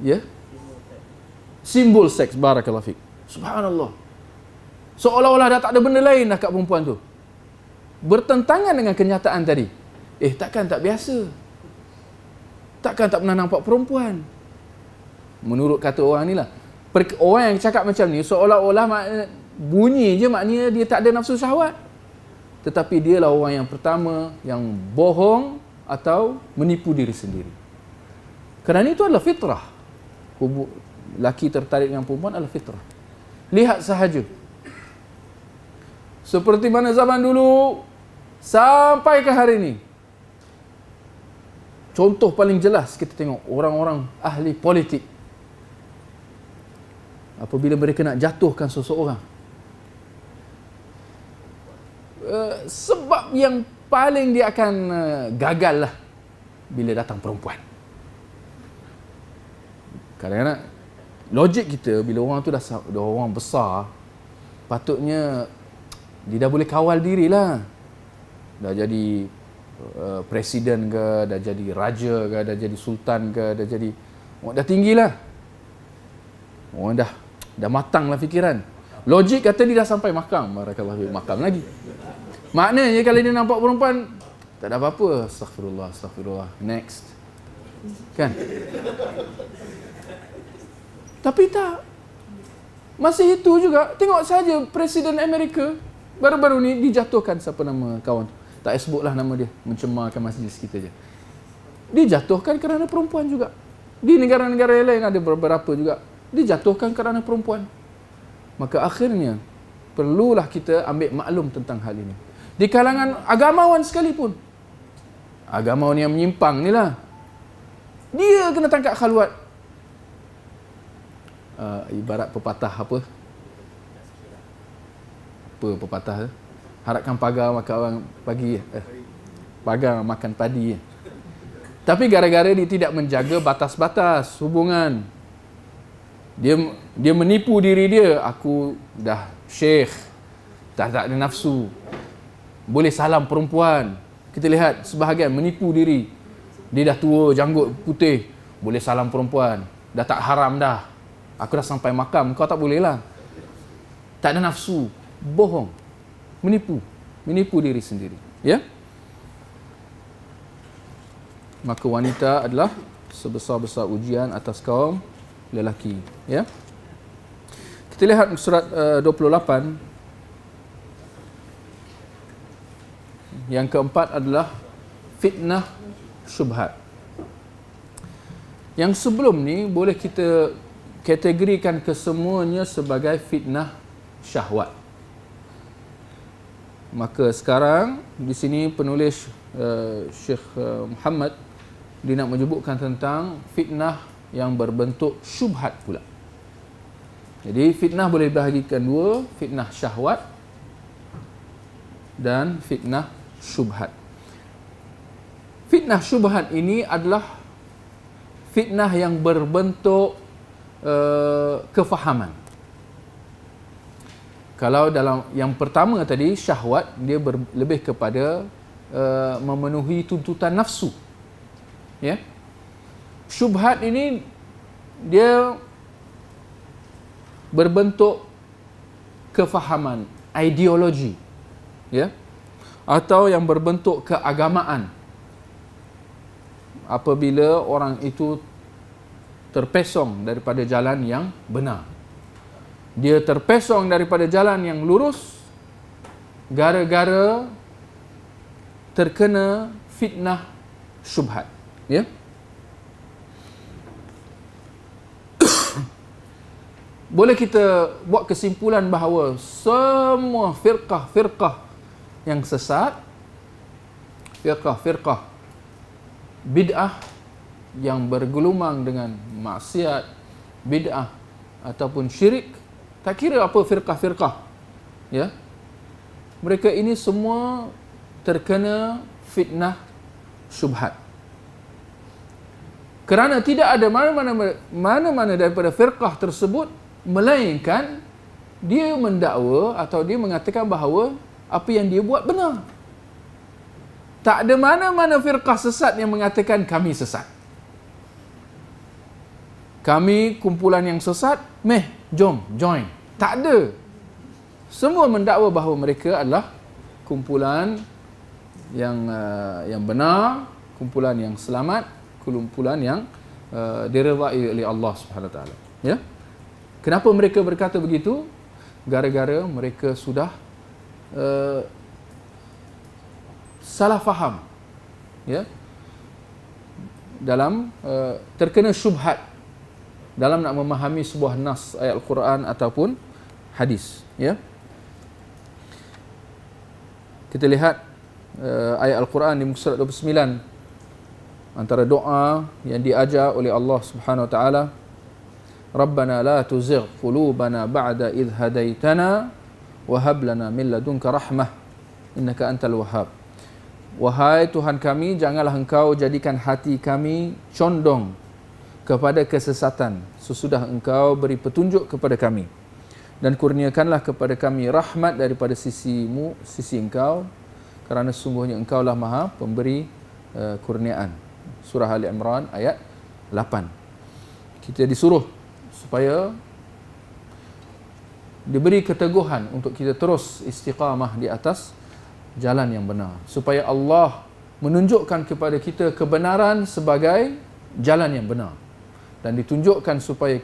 Ya? Simbol seks, barakallahu fik. Subhanallah. Seolah-olah dah tak ada benda lain dah kat perempuan tu. Bertentangan dengan kenyataan tadi. Takkan tak biasa. Takkan tak pernah nampak perempuan. Menurut kata orang ni lah. Orang yang cakap macam ni seolah-olah bunyi je maknanya dia tak ada nafsu syahwat. Tetapi dialah orang yang pertama yang bohong atau menipu diri sendiri. Kerana itu adalah fitrah. Laki tertarik dengan perempuan adalah fitrah. Lihat sahaja. Seperti mana zaman dulu sampai ke hari ini. Contoh paling jelas kita tengok orang-orang ahli politik. Apabila mereka nak jatuhkan seseorang, sebab yang paling dia akan gagal lah bila datang perempuan. Kadang-kadang logik kita bila orang tu dah orang besar, patutnya dia dah boleh kawal diri lah. Dah jadi presiden ke, dah jadi raja ke, dah jadi sultan ke, dah jadi orang dah tinggi lah. Orang dah matang lah fikiran. Logik kata dia dah sampai makam. Barakallahu makam lagi. Maknanya kalau dia nampak perempuan, tak ada apa-apa. Astagfirullah. Next. Kan? Tapi tak. Masih itu juga. Tengok saja Presiden Amerika baru-baru ni dijatuhkan, siapa nama kawan tu? Tak sebutlah nama dia. Mencemarkan majlis kita je. Dijatuhkan kerana perempuan juga. Di negara-negara lain ada beberapa juga. Dijatuhkan kerana perempuan. Maka akhirnya perlulah kita ambil maklum tentang hal ini. Di kalangan agamawan sekalipun. Agamawan yang menyimpang ni lah. Dia kena tangkap khalwat. Ibarat pepatah apa? Apa pepatah tu? Harapkan pagar makan orang pagi. Pagar makan padi. Tapi gara-gara dia tidak menjaga batas-batas hubungan. Dia menipu diri dia. Aku dah syekh, tak ada nafsu, boleh salam perempuan. Kita lihat sebahagian menipu diri. Dia dah tua, janggut putih, boleh salam perempuan. Dah tak haram dah. Aku dah sampai makam, kau tak boleh lah. Tak ada nafsu. Bohong. Menipu diri sendiri. Ya? Maka wanita adalah sebesar-besar ujian atas kaum lelaki. Ya? Kita lihat surat 28. Yang keempat adalah fitnah syubhat. Yang sebelum ni boleh kita kategorikan kesemuanya sebagai fitnah syahwat. Maka sekarang di sini penulis Syekh Muhammad dia nak menyebutkan tentang fitnah yang berbentuk syubhat pula. Jadi fitnah boleh dibahagikan dua, fitnah syahwat dan fitnah syubhat. Fitnah syubhat ini adalah fitnah yang berbentuk kefahaman. Kalau dalam yang pertama tadi syahwat, dia lebih kepada memenuhi tuntutan nafsu. Ya. Syubhat ini dia berbentuk kefahaman, ideologi, ya, atau yang berbentuk keagamaan. Apabila orang itu terpesong daripada jalan yang benar, dia terpesong daripada jalan yang lurus gara-gara terkena fitnah syubhat, ya. Boleh kita buat kesimpulan bahawa semua firqah-firqah yang sesat, firqah-firqah bid'ah yang bergelumang dengan maksiat, bid'ah ataupun syirik, tak kira apa firqah-firqah, ya, mereka ini semua terkena fitnah syubhat. Kerana tidak ada mana-mana daripada firqah tersebut melainkan dia mendakwa atau dia mengatakan bahawa apa yang dia buat benar. Tak ada mana-mana firqah sesat yang mengatakan kami sesat. Kami kumpulan yang sesat, jom, join. Tak ada. Semua mendakwa bahawa mereka adalah kumpulan yang benar, kumpulan yang selamat, kumpulan yang diredai oleh Allah Subhanahu Wa Taala. Ya? Kenapa mereka berkata begitu? Gara-gara mereka sudah salah faham, ya, dalam terkena syubhat dalam nak memahami sebuah nas ayat Al-Quran ataupun hadis, ya. Kita lihat ayat Al-Quran di muka surat 29, antara doa yang diajar oleh Allah Subhanahu Wa Taala, Rabbana la tuzigh qulubana ba'da idh hadaitana wa hab lana min ladunka rahmah innaka antal wahhab. Wahai Tuhan kami, janganlah Engkau jadikan hati kami condong kepada kesesatan sesudah Engkau beri petunjuk kepada kami, dan kurniakanlah kepada kami rahmat daripada sisi-Mu, sisi Engkau, kerana sesungguhnya Engkau lah Maha pemberi kurniaan. Surah Ali Imran ayat 8. Kita disuruh supaya diberi keteguhan untuk kita terus istiqamah di atas jalan yang benar, supaya Allah menunjukkan kepada kita kebenaran sebagai jalan yang benar, dan ditunjukkan supaya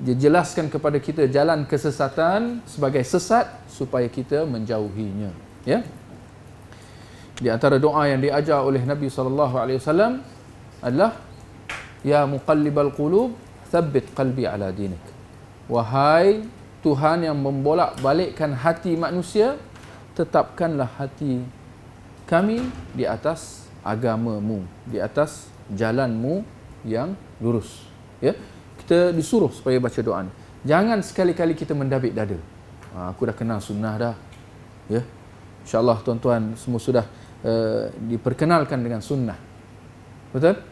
dijelaskan kepada kita jalan kesesatan sebagai sesat supaya kita menjauhinya, ya. Di antara doa yang diajar oleh Nabi SAW adalah Ya muqallibal qulub, thabbit qalbi ala dinik. Wahai Tuhan yang membolak-balikkan hati manusia, tetapkanlah hati kami di atas agama-Mu, di atas jalan-Mu yang lurus. Ya, kita disuruh supaya baca doa ni. Jangan sekali-kali kita mendabik dada. Aku dah kenal sunnah dah. Ya, insya-Allah tuan-tuan semua sudah diperkenalkan dengan sunnah. Betul?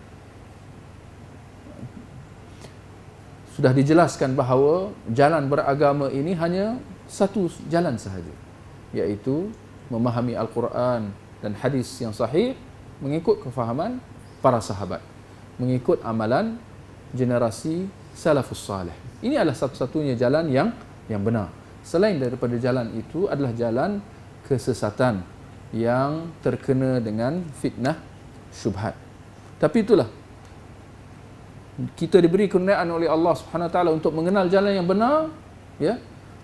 Sudah dijelaskan bahawa jalan beragama ini hanya satu jalan sahaja, iaitu memahami Al-Quran dan hadis yang sahih, mengikut kefahaman para sahabat, mengikut amalan generasi salafus salih. Ini adalah satu-satunya jalan yang benar. Selain daripada jalan itu adalah jalan kesesatan yang terkena dengan fitnah syubhat. Tapi itulah, kita diberi kurniaan oleh Allah Subhanahu Wa Taala untuk mengenal jalan yang benar, ya.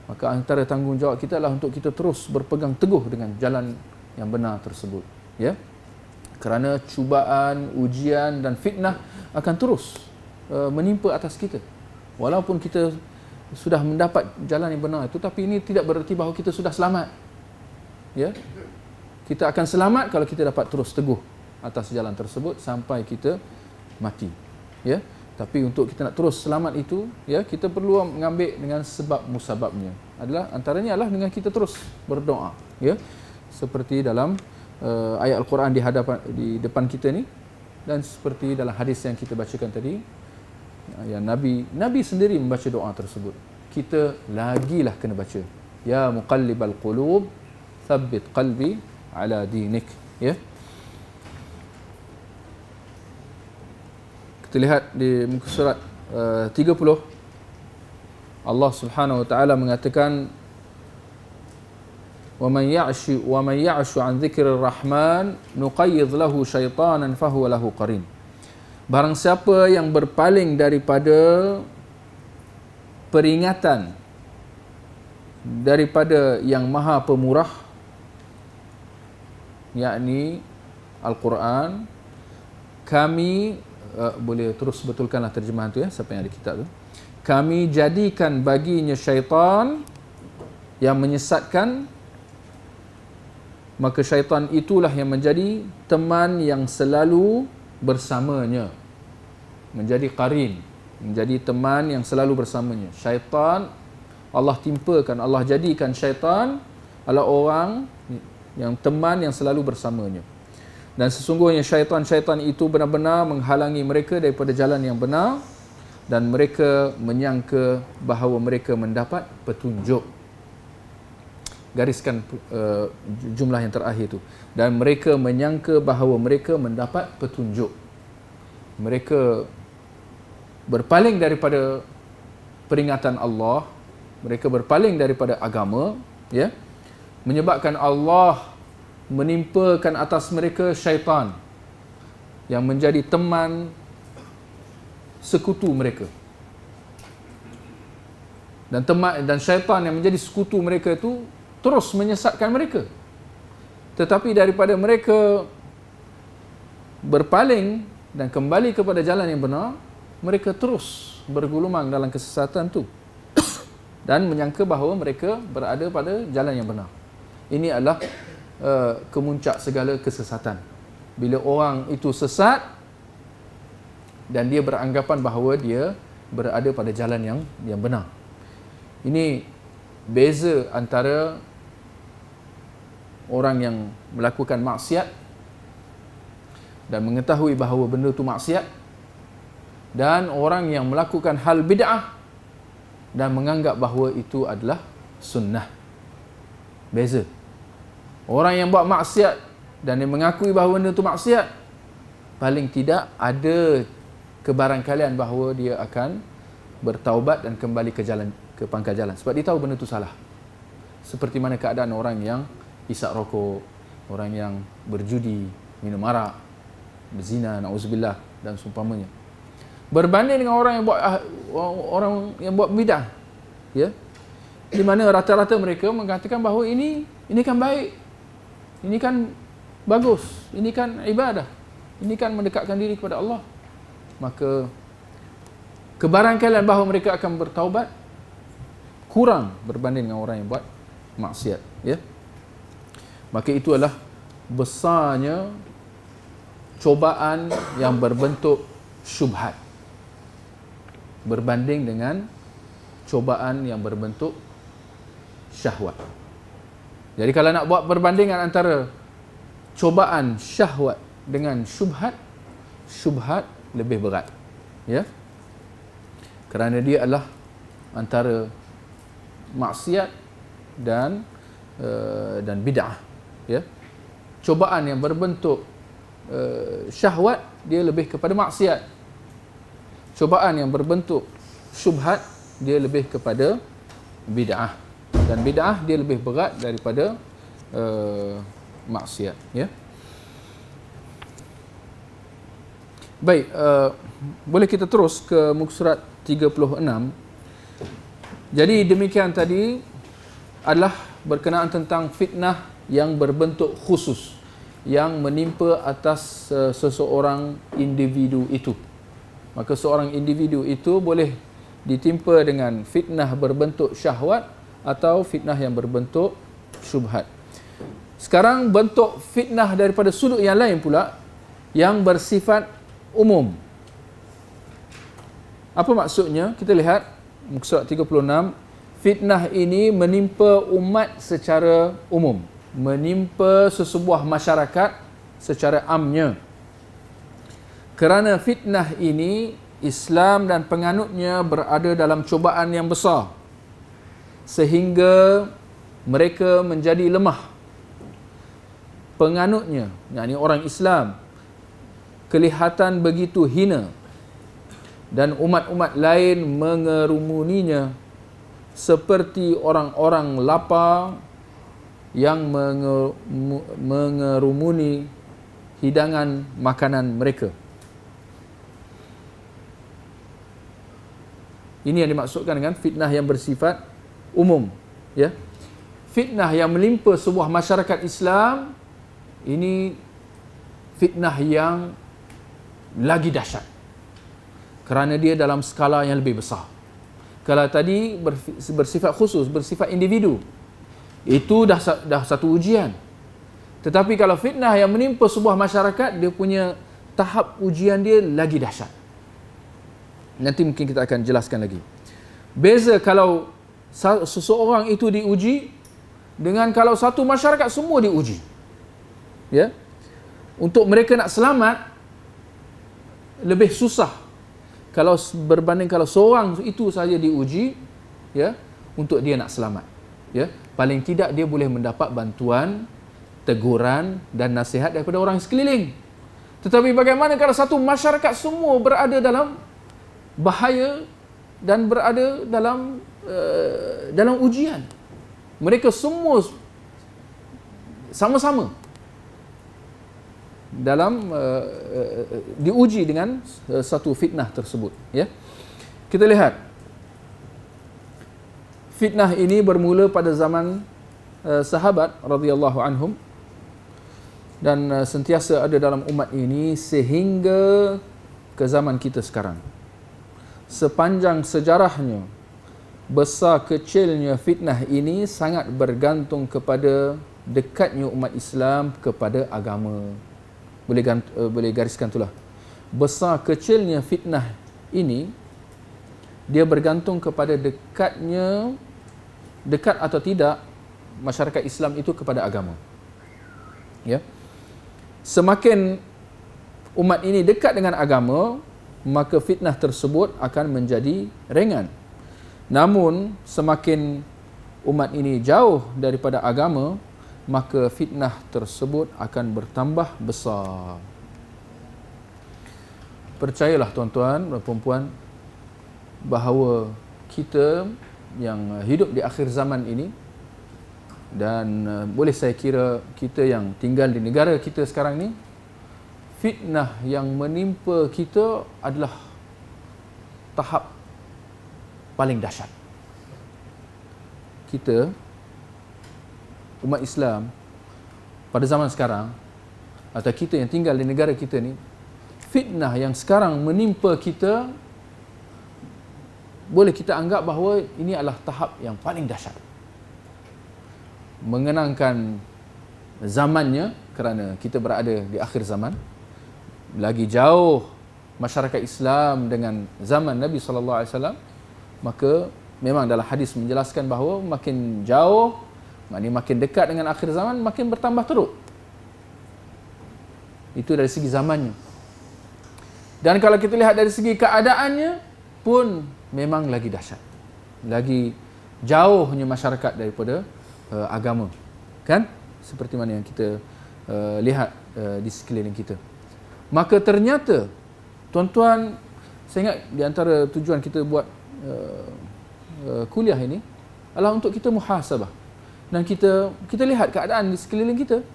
Maka antara tanggungjawab kita adalah untuk kita terus berpegang teguh dengan jalan yang benar tersebut, ya. Kerana cubaan, ujian dan fitnah akan terus menimpa atas kita. Walaupun kita sudah mendapat jalan yang benar itu, tapi ini tidak bererti bahawa kita sudah selamat. Ya. Kita akan selamat kalau kita dapat terus teguh atas jalan tersebut sampai kita mati. Ya. Tapi untuk kita nak terus selamat itu, ya, kita perlu mengambil dengan sebab musababnya. Antaranya adalah dengan kita terus berdoa, ya. Seperti dalam ayat Al-Quran di depan kita ni, dan seperti dalam hadis yang kita bacakan tadi, yang Nabi sendiri membaca doa tersebut. Kita lagilah kena baca. Ya muqallibal qulub, thabbit qalbi ala dinik, ya. Kita lihat di muka surat 30, Allah Subhanahu wa taala mengatakan, wa man ya'shu an dzikrir rahman nuqayyid lahu syaitanan fahuwa lahu qarin. Barang siapa yang berpaling daripada peringatan daripada yang Maha Pemurah, yakni Al-Quran, kami boleh terus betulkanlah terjemahan tu, ya, siapa yang ada kitab tu. Kami jadikan baginya syaitan yang menyesatkan, maka syaitan itulah yang menjadi teman yang selalu bersamanya. Menjadi qarin, menjadi teman yang selalu bersamanya. Syaitan, Allah timpakan, Allah jadikan syaitan adalah orang yang teman yang selalu bersamanya. Dan sesungguhnya syaitan-syaitan itu benar-benar menghalangi mereka daripada jalan yang benar, dan mereka menyangka bahawa mereka mendapat petunjuk. Gariskan jumlah yang terakhir itu. Dan mereka menyangka bahawa mereka mendapat petunjuk. Mereka berpaling daripada peringatan Allah, mereka berpaling daripada agama, ya, menyebabkan Allah menimpakan atas mereka syaitan yang menjadi teman sekutu mereka. Dan syaitan yang menjadi sekutu mereka itu terus menyesatkan mereka. Tetapi daripada mereka berpaling dan kembali kepada jalan yang benar, mereka terus bergulumang dalam kesesatan itu dan menyangka bahawa mereka berada pada jalan yang benar. Ini adalah kemuncak segala kesesatan. Bila orang itu sesat dan dia beranggapan bahawa dia berada pada jalan yang benar. Ini beza antara orang yang melakukan maksiat dan mengetahui bahawa benda itu maksiat, dan orang yang melakukan hal bid'ah dan menganggap bahawa itu adalah sunnah. Beza. Orang yang buat maksiat dan dia mengakui bahawa benda itu maksiat, paling tidak ada kebarangkalian bahawa dia akan bertaubat dan kembali ke pangkal jalan, sebab dia tahu benda itu salah. Seperti mana keadaan orang yang isap rokok, orang yang berjudi, minum arak, berzina, na'udzubillah, dan seumpamanya. Berbanding dengan orang yang buat bidah, ya, di mana rata-rata mereka mengatakan bahawa ini kan baik, ini kan bagus, ini kan ibadah, ini kan mendekatkan diri kepada Allah. Maka kebarangkalian bahawa mereka akan bertaubat kurang berbanding dengan orang yang buat maksiat, ya. Maka itu adalah besarnya cobaan yang berbentuk syubhat berbanding dengan cobaan yang berbentuk syahwat. Jadi kalau nak buat perbandingan antara cobaan syahwat dengan syubhat, syubhat lebih berat, ya, kerana dia adalah antara maksiat dan bid'ah, ya. Cobaan yang berbentuk syahwat dia lebih kepada maksiat. Cobaan yang berbentuk syubhat dia lebih kepada bid'ah, dan bid'ah dia lebih berat daripada maksiat, ya. Baik, boleh kita terus ke muka surat 36. Jadi demikian tadi adalah berkenaan tentang fitnah yang berbentuk khusus yang menimpa atas seseorang individu itu. Maka seorang individu itu boleh ditimpa dengan fitnah berbentuk syahwat atau fitnah yang berbentuk syubhat. Sekarang bentuk fitnah daripada sudut yang lain pula, yang bersifat umum. Apa maksudnya? Kita lihat muka surat 36. Fitnah ini menimpa umat secara umum, menimpa sesebuah masyarakat secara amnya. Kerana fitnah ini, Islam dan penganutnya berada dalam cubaan yang besar, sehingga mereka menjadi lemah. Penganutnya, yakni orang Islam, kelihatan begitu hina, dan umat-umat lain mengerumuninya seperti orang-orang lapar yang mengerumuni hidangan makanan mereka. Ini yang dimaksudkan dengan fitnah yang bersifat umum, ya. Fitnah yang menimpa sebuah masyarakat Islam ini fitnah yang lagi dahsyat kerana dia dalam skala yang lebih besar. Kalau tadi bersifat khusus, bersifat individu, itu dah satu ujian. Tetapi kalau fitnah yang menimpa sebuah masyarakat, dia punya tahap ujian dia lagi dahsyat. Nanti mungkin kita akan jelaskan lagi. Beza kalau seseorang itu diuji dengan kalau satu masyarakat semua diuji. Ya. Untuk mereka nak selamat lebih susah kalau berbanding kalau seorang itu saja diuji, ya, untuk dia nak selamat. Ya. Paling tidak dia boleh mendapat bantuan, teguran dan nasihat daripada orang sekeliling. Tetapi bagaimana kalau satu masyarakat semua berada dalam bahaya dan berada dalam ujian? Mereka semua sama-sama dalam diuji dengan satu fitnah tersebut, ya. Kita lihat fitnah ini bermula pada zaman sahabat radhiyallahu anhum dan sentiasa ada dalam umat ini sehingga ke zaman kita sekarang. Sepanjang sejarahnya, besar kecilnya fitnah ini sangat bergantung kepada dekatnya umat Islam kepada agama. Boleh gariskan itulah. Besar kecilnya fitnah ini dia bergantung kepada dekat atau tidak masyarakat Islam itu kepada agama. Ya. Semakin umat ini dekat dengan agama, maka fitnah tersebut akan menjadi ringan. Namun semakin umat ini jauh daripada agama, maka fitnah tersebut akan bertambah besar. Percayalah tuan-tuan dan puan-puan bahawa kita yang hidup di akhir zaman ini, dan boleh saya kira kita yang tinggal di negara kita sekarang ni, fitnah yang menimpa kita adalah tahap paling dahsyat. Kita umat Islam pada zaman sekarang, atau kita yang tinggal di negara kita ni, fitnah yang sekarang menimpa kita boleh kita anggap bahawa ini adalah tahap yang paling dahsyat. Mengenangkan zamannya, kerana kita berada di akhir zaman, lagi jauh masyarakat Islam dengan zaman Nabi SAW, maka memang dalam hadis menjelaskan bahawa makin jauh, makin dekat dengan akhir zaman, makin bertambah teruk. Itu dari segi zamannya. Dan kalau kita lihat dari segi keadaannya pun memang lagi dahsyat. Lagi jauhnya masyarakat daripada agama. Kan? Seperti mana yang kita lihat di sekeliling kita. Maka ternyata, tuan-tuan, saya ingat di antara tujuan kita buat kuliah ini adalah untuk kita muhasabah. Dan kita lihat keadaan di sekeliling kita,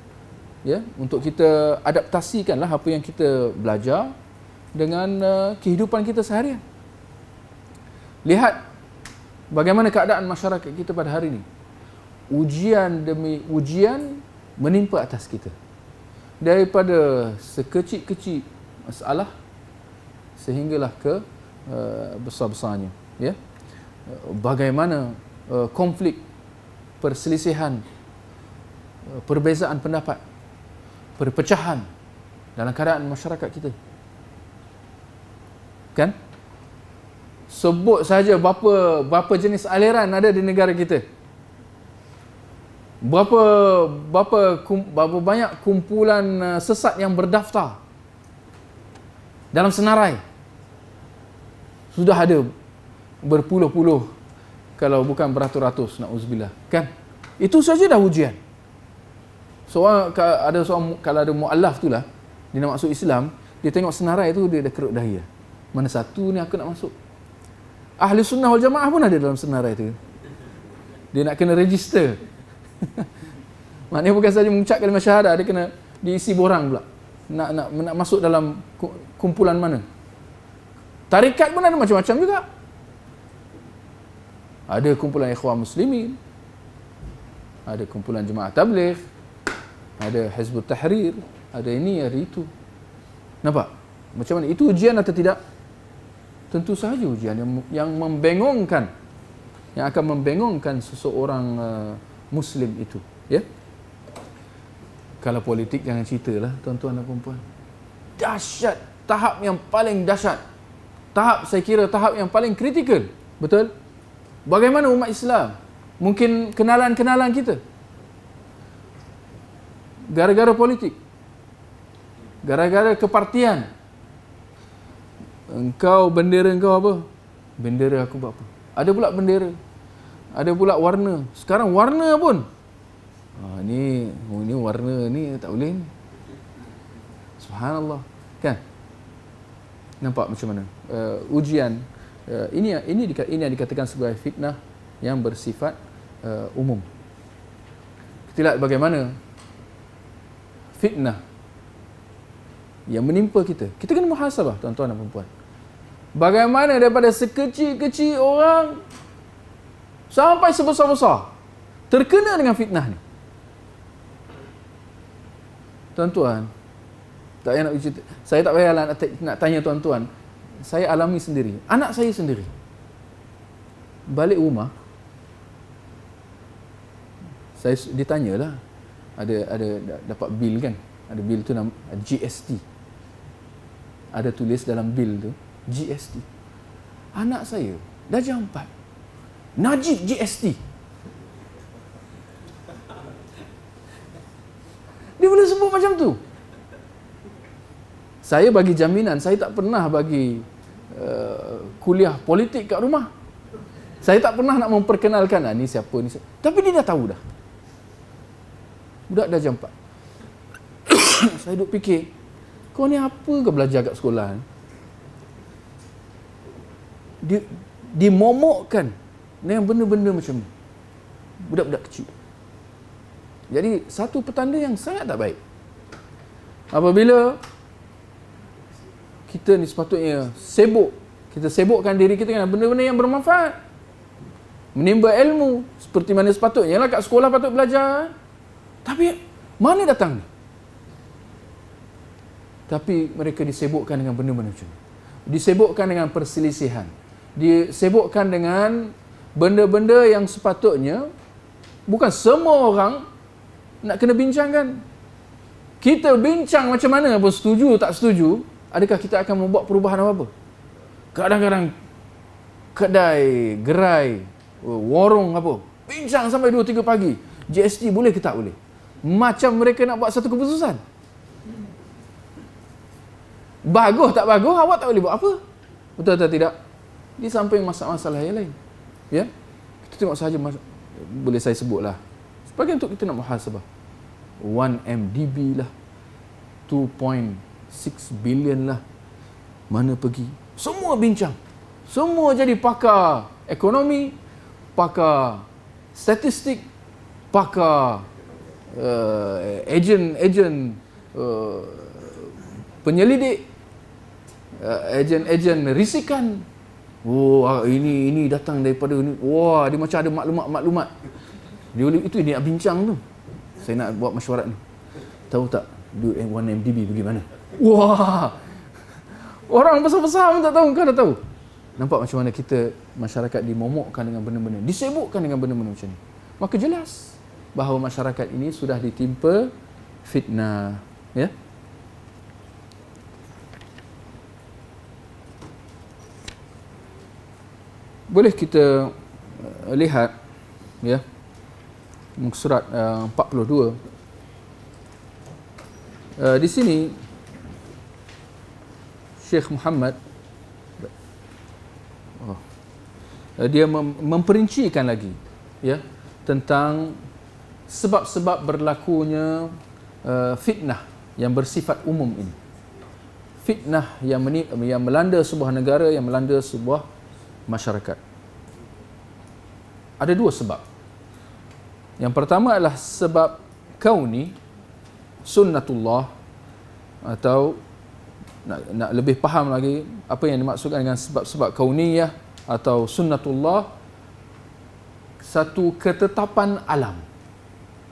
ya, untuk kita adaptasikanlah apa yang kita belajar dengan kehidupan kita seharian. Lihat bagaimana keadaan masyarakat kita pada hari ini. Ujian demi ujian menimpa atas kita. Daripada sekecil-kecil masalah sehinggalah ke besar-besarnya. ya, bagaimana konflik, perselisihan, perbezaan pendapat, perpecahan dalam keadaan masyarakat kita. Kan? Sebut saja berapa jenis aliran ada di negara kita. Berapa banyak kumpulan sesat yang berdaftar dalam senarai. Sudah ada berpuluh-puluh, kalau bukan beratus-ratus, na'udzubillah. Kan? Itu saja dah ujian. Kalau ada mu'allaf tu lah, dia nak masuk Islam, dia tengok senarai tu, dia dah kerut dahi. Mana satu ni aku nak masuk? Ahli sunnah wal jamaah pun ada dalam senarai tu. Dia nak kena register. Maknanya bukan saja mengucap kalimah syahadah, dia kena diisi borang pula. Nak masuk dalam kumpulan mana? Tarikat pun ada macam-macam juga. Ada kumpulan Ikhwan Muslimin, ada kumpulan Jemaah Tabligh, ada Hizbut Tahrir, ada ini, ada itu. Nampak? Macam mana? Itu ujian atau tidak? Tentu sahaja ujian yang membengongkan, yang akan membengongkan seseorang Muslim itu. Ya? Kalau politik jangan ceritalah, tuan-tuan dan puan-puan. Dahsyat, tahap yang paling dahsyat. Saya kira tahap yang paling kritikal. Betul? Bagaimana umat Islam mungkin kenalan-kenalan kita gara-gara politik, gara-gara kepartian. Engkau, bendera engkau apa? Bendera aku apa? Ada pula bendera, ada pula warna. Sekarang warna pun ini warna ni tak boleh ni. Subhanallah. Kan? Nampak macam mana? Ujian ini yang dikatakan sebagai fitnah yang bersifat umum. Kita lihat bagaimana fitnah yang menimpa kita. Kita kena muhasabah, tuan-tuan dan puan-puan. Bagaimana daripada sekecil-kecil orang sampai sebesar-besar terkena dengan fitnah ni. Tuan-tuan, tak payah nak cerita. Saya tak payah nak tanya tuan-tuan. Saya alami sendiri. Anak saya sendiri. Balik rumah, saya ditanyalah, ada dapat bil kan? Ada bil tu nama GST. Ada tulis dalam bil tu GST. Anak saya darjah 4. Najib GST. Dia boleh sebut macam tu. Saya bagi jaminan, saya tak pernah bagi kuliah politik kat rumah. Saya tak pernah nak memperkenalkan ni siapa ni. Tapi dia dah tahu dah. Budak darjah 4. Saya duk fikir, kau ni apa kau belajar kat sekolah? Dimomokkan dengan benda-benda macam ni. Budak-budak kecil. Jadi satu petanda yang sangat tak baik. Apabila kita ni sepatutnya sibuk, kita sibukkan diri kita dengan benda-benda yang bermanfaat, menimba ilmu seperti mana sepatutnya lah, kat sekolah patut belajar. Tapi mana datang ni? Tapi mereka disibukkan dengan benda-benda macam ni. Disibukkan dengan perselisihan. Disibukkan dengan benda-benda yang sepatutnya bukan semua orang nak kena bincangkan. Kita bincang macam mana pun, setuju tak setuju, adakah kita akan membuat perubahan apa-apa? Kadang-kadang kedai, gerai, warung apa, bincang sampai 2-3 pagi. GST boleh ke tak boleh? Macam mereka nak buat satu keputusan. Bagus tak bagus, awak tak boleh buat apa. Betul atau tidak? Di samping masalah-masalah yang lain. Ya? Kita tengok sahaja, boleh saya sebutlah. Sebagai untuk kita nak muhasabah. 1 MDB lah. 2.6 billion lah. Mana pergi? Semua bincang. Semua jadi pakar ekonomi, pakar statistik, pakar ejen penyelidik, ejen risikan. Oh, ini datang daripada ni. Wah, dia macam ada maklumat. Dia nak bincang tu. Saya nak buat mesyuarat ni. Tahu tak duit 1 MDB pergi mana? Wah. Orang besar-besar pun tak tahu, kau dah tahu. Nampak macam mana kita masyarakat dimomokkan dengan benda-benda, disibukkan dengan benda-benda macam ni. Maka jelas bahawa masyarakat ini sudah ditimpa fitnah, ya. Boleh kita lihat, ya, muka surat 42. Di sini Syekh Muhammad dia memperincikan lagi, ya, tentang sebab-sebab berlakunya fitnah yang bersifat umum ini. Fitnah yang melanda sebuah negara, yang melanda sebuah masyarakat. Ada dua sebab. Yang pertama adalah sebab kauni, sunnatullah, atau nak lebih faham lagi apa yang dimaksudkan dengan sebab-sebab kauniyah atau sunnatullah, satu ketetapan alam,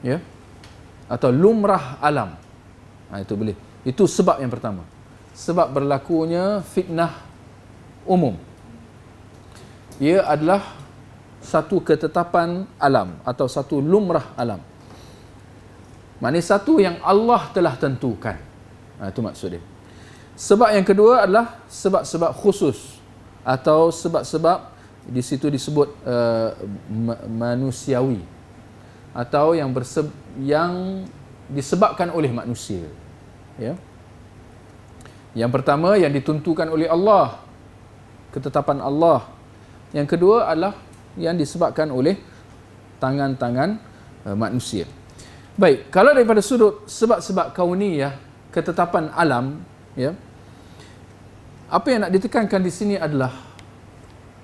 ya, atau lumrah alam. Itu boleh. Itu sebab yang pertama. Sebab berlakunya fitnah umum. Ia adalah satu ketetapan alam atau satu lumrah alam. Maknanya satu yang Allah telah tentukan. Itu maksud dia. Sebab yang kedua adalah sebab-sebab khusus atau sebab-sebab di situ disebut manusiawi atau yang disebabkan oleh manusia, ya. Yang pertama yang ditentukan oleh Allah, ketetapan Allah. Yang kedua adalah yang disebabkan oleh tangan-tangan manusia. Baik, kalau daripada sudut sebab-sebab kauniyah, ketetapan alam, ya, apa yang nak ditekankan di sini adalah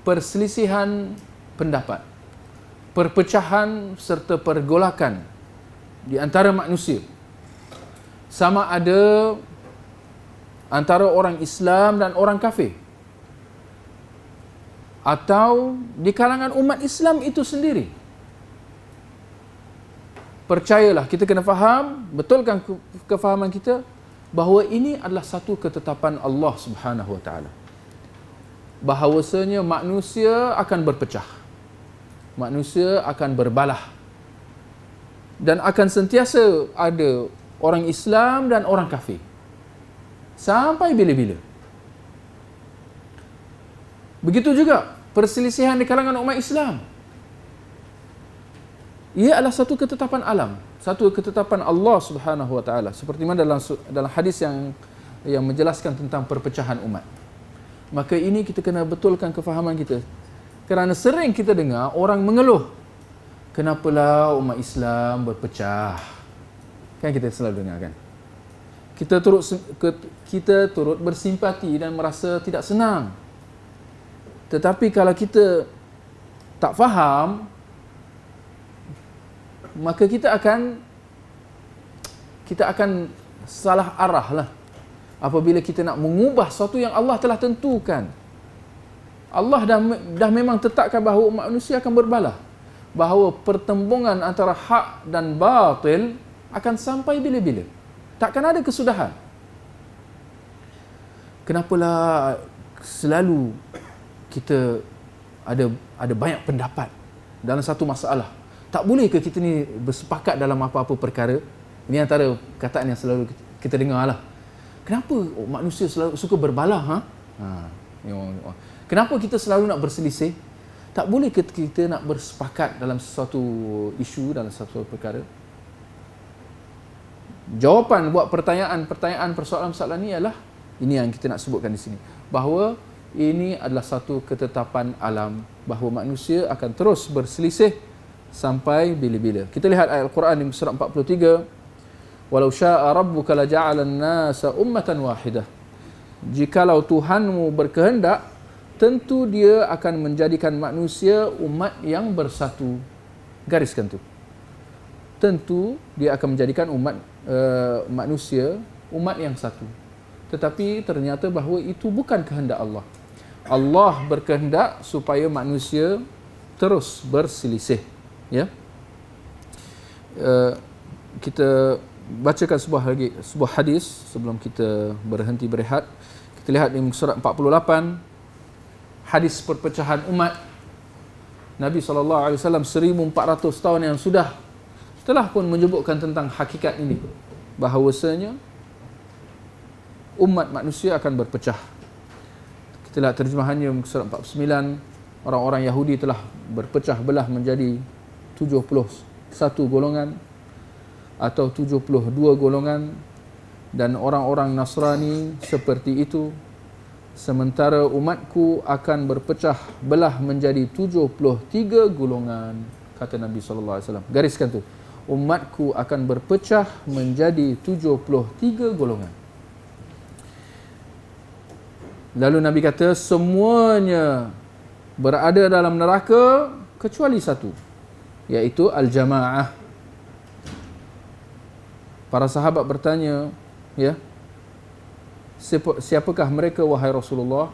perselisihan pendapat, perpecahan serta pergolakan di antara manusia, sama ada antara orang Islam dan orang kafir, atau di kalangan umat Islam itu sendiri. Percayalah, kita kena faham, betulkan kefahaman kita bahawa ini adalah satu ketetapan Allah Subhanahu Wa Taala. Bahawasanya manusia akan berpecah. Manusia akan berbalah. Dan akan sentiasa ada orang Islam dan orang kafir. Sampai bila-bila. Begitu juga perselisihan di kalangan umat Islam. Ia adalah satu ketetapan alam, satu ketetapan Allah Subhanahu Wa Taala, seperti mana dalam hadis yang menjelaskan tentang perpecahan umat. Maka ini kita kena betulkan kefahaman kita. Kerana sering kita dengar orang mengeluh, kenapalah umat Islam berpecah. Kan kita selalu dengar, kan? Kita turut bersimpati dan merasa tidak senang. Tetapi kalau kita tak faham, maka kita akan salah arah lah apabila kita nak mengubah sesuatu yang Allah telah tentukan. Allah dah memang tetapkan bahawa umat manusia akan berbalah, bahawa pertembungan antara hak dan batil akan sampai bila-bila, takkan ada kesudahan. Kenapalah selalu kita ada banyak pendapat dalam satu masalah? Tak boleh ke kita ni bersepakat dalam apa-apa perkara? Ini antara kataan yang selalu kita dengar lah. Kenapa manusia selalu suka berbalah? Kenapa kita selalu nak berselisih? Tak boleh ke kita nak bersepakat dalam sesuatu isu, dalam sesuatu perkara? Jawapan buat pertanyaan persoalan-persoalan ni adalah ini yang kita nak sebutkan di sini. Bahawa ini adalah satu ketetapan alam, bahawa manusia akan terus berselisih sampai bila-bila. Kita lihat ayat Al-Quran di surah 43. Walau syaa rabbuka laja'alan nasa ummatan wahidah. Jikalau Tuhanmu berkehendak, tentu dia akan menjadikan manusia umat yang bersatu. Gariskan tu. Tentu dia akan menjadikan manusia umat yang satu. Tetapi ternyata bahawa itu bukan kehendak Allah. Allah berkehendak supaya manusia terus berselisih. Ya, kita bacakan sebuah hadis sebelum kita berhenti berehat. Kita lihat di muka surat 48. hadis perpecahan umat. Nabi SAW 1400 tahun yang sudah telah pun menyebutkan tentang hakikat ini, bahawasanya umat manusia akan berpecah. Kita lihat terjemahannya muka surat 49, orang-orang Yahudi telah berpecah belah menjadi 71 golongan atau 72 golongan, dan orang-orang Nasrani seperti itu. Sementara umatku akan berpecah belah menjadi 73 golongan, kata Nabi SAW. Gariskan tu, umatku akan berpecah menjadi 73 golongan. Lalu Nabi kata semuanya berada dalam neraka kecuali satu, iaitu al-jamaah. Para sahabat bertanya, ya, siapakah mereka wahai Rasulullah?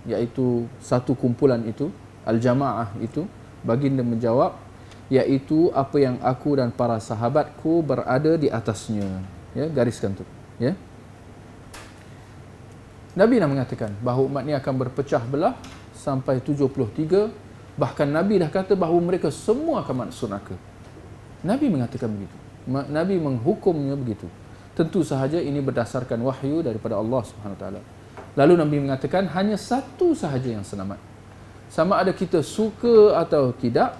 Iaitu satu kumpulan itu, al-jamaah itu. Baginda menjawab, iaitu apa yang aku dan para sahabatku berada di atasnya. Ya, gariskan tu, ya. Nabi dah mengatakan bahawa umat ni akan berpecah belah sampai 73. Bahkan Nabi dah kata bahawa mereka semua akan masuk neraka. Nabi mengatakan begitu. Nabi menghukumnya begitu. Tentu sahaja ini berdasarkan wahyu daripada Allah Subhanahu Wa Taala. Lalu Nabi mengatakan hanya satu sahaja yang selamat. Sama ada kita suka atau tidak,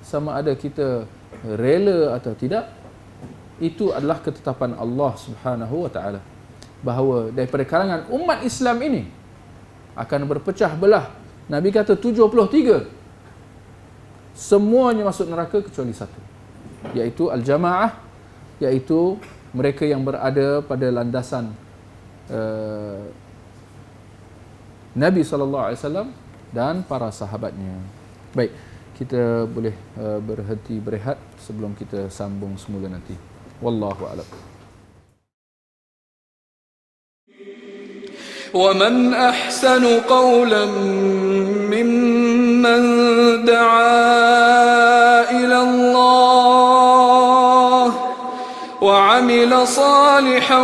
sama ada kita rela atau tidak, itu adalah ketetapan Allah Subhanahu Wa Taala, bahawa daripada kalangan umat Islam ini akan berpecah belah. Nabi kata 73. Semuanya masuk neraka kecuali satu, iaitu al-jamaah, iaitu mereka yang berada pada landasan Nabi SAW dan para sahabatnya. Baik, kita boleh berhenti berehat sebelum kita sambung semula nanti. Wallahu a'lam. ومن أحسن قولا ممن دعا إلى الله وعمل صالحا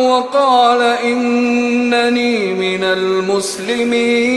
وقال إنني من المسلمين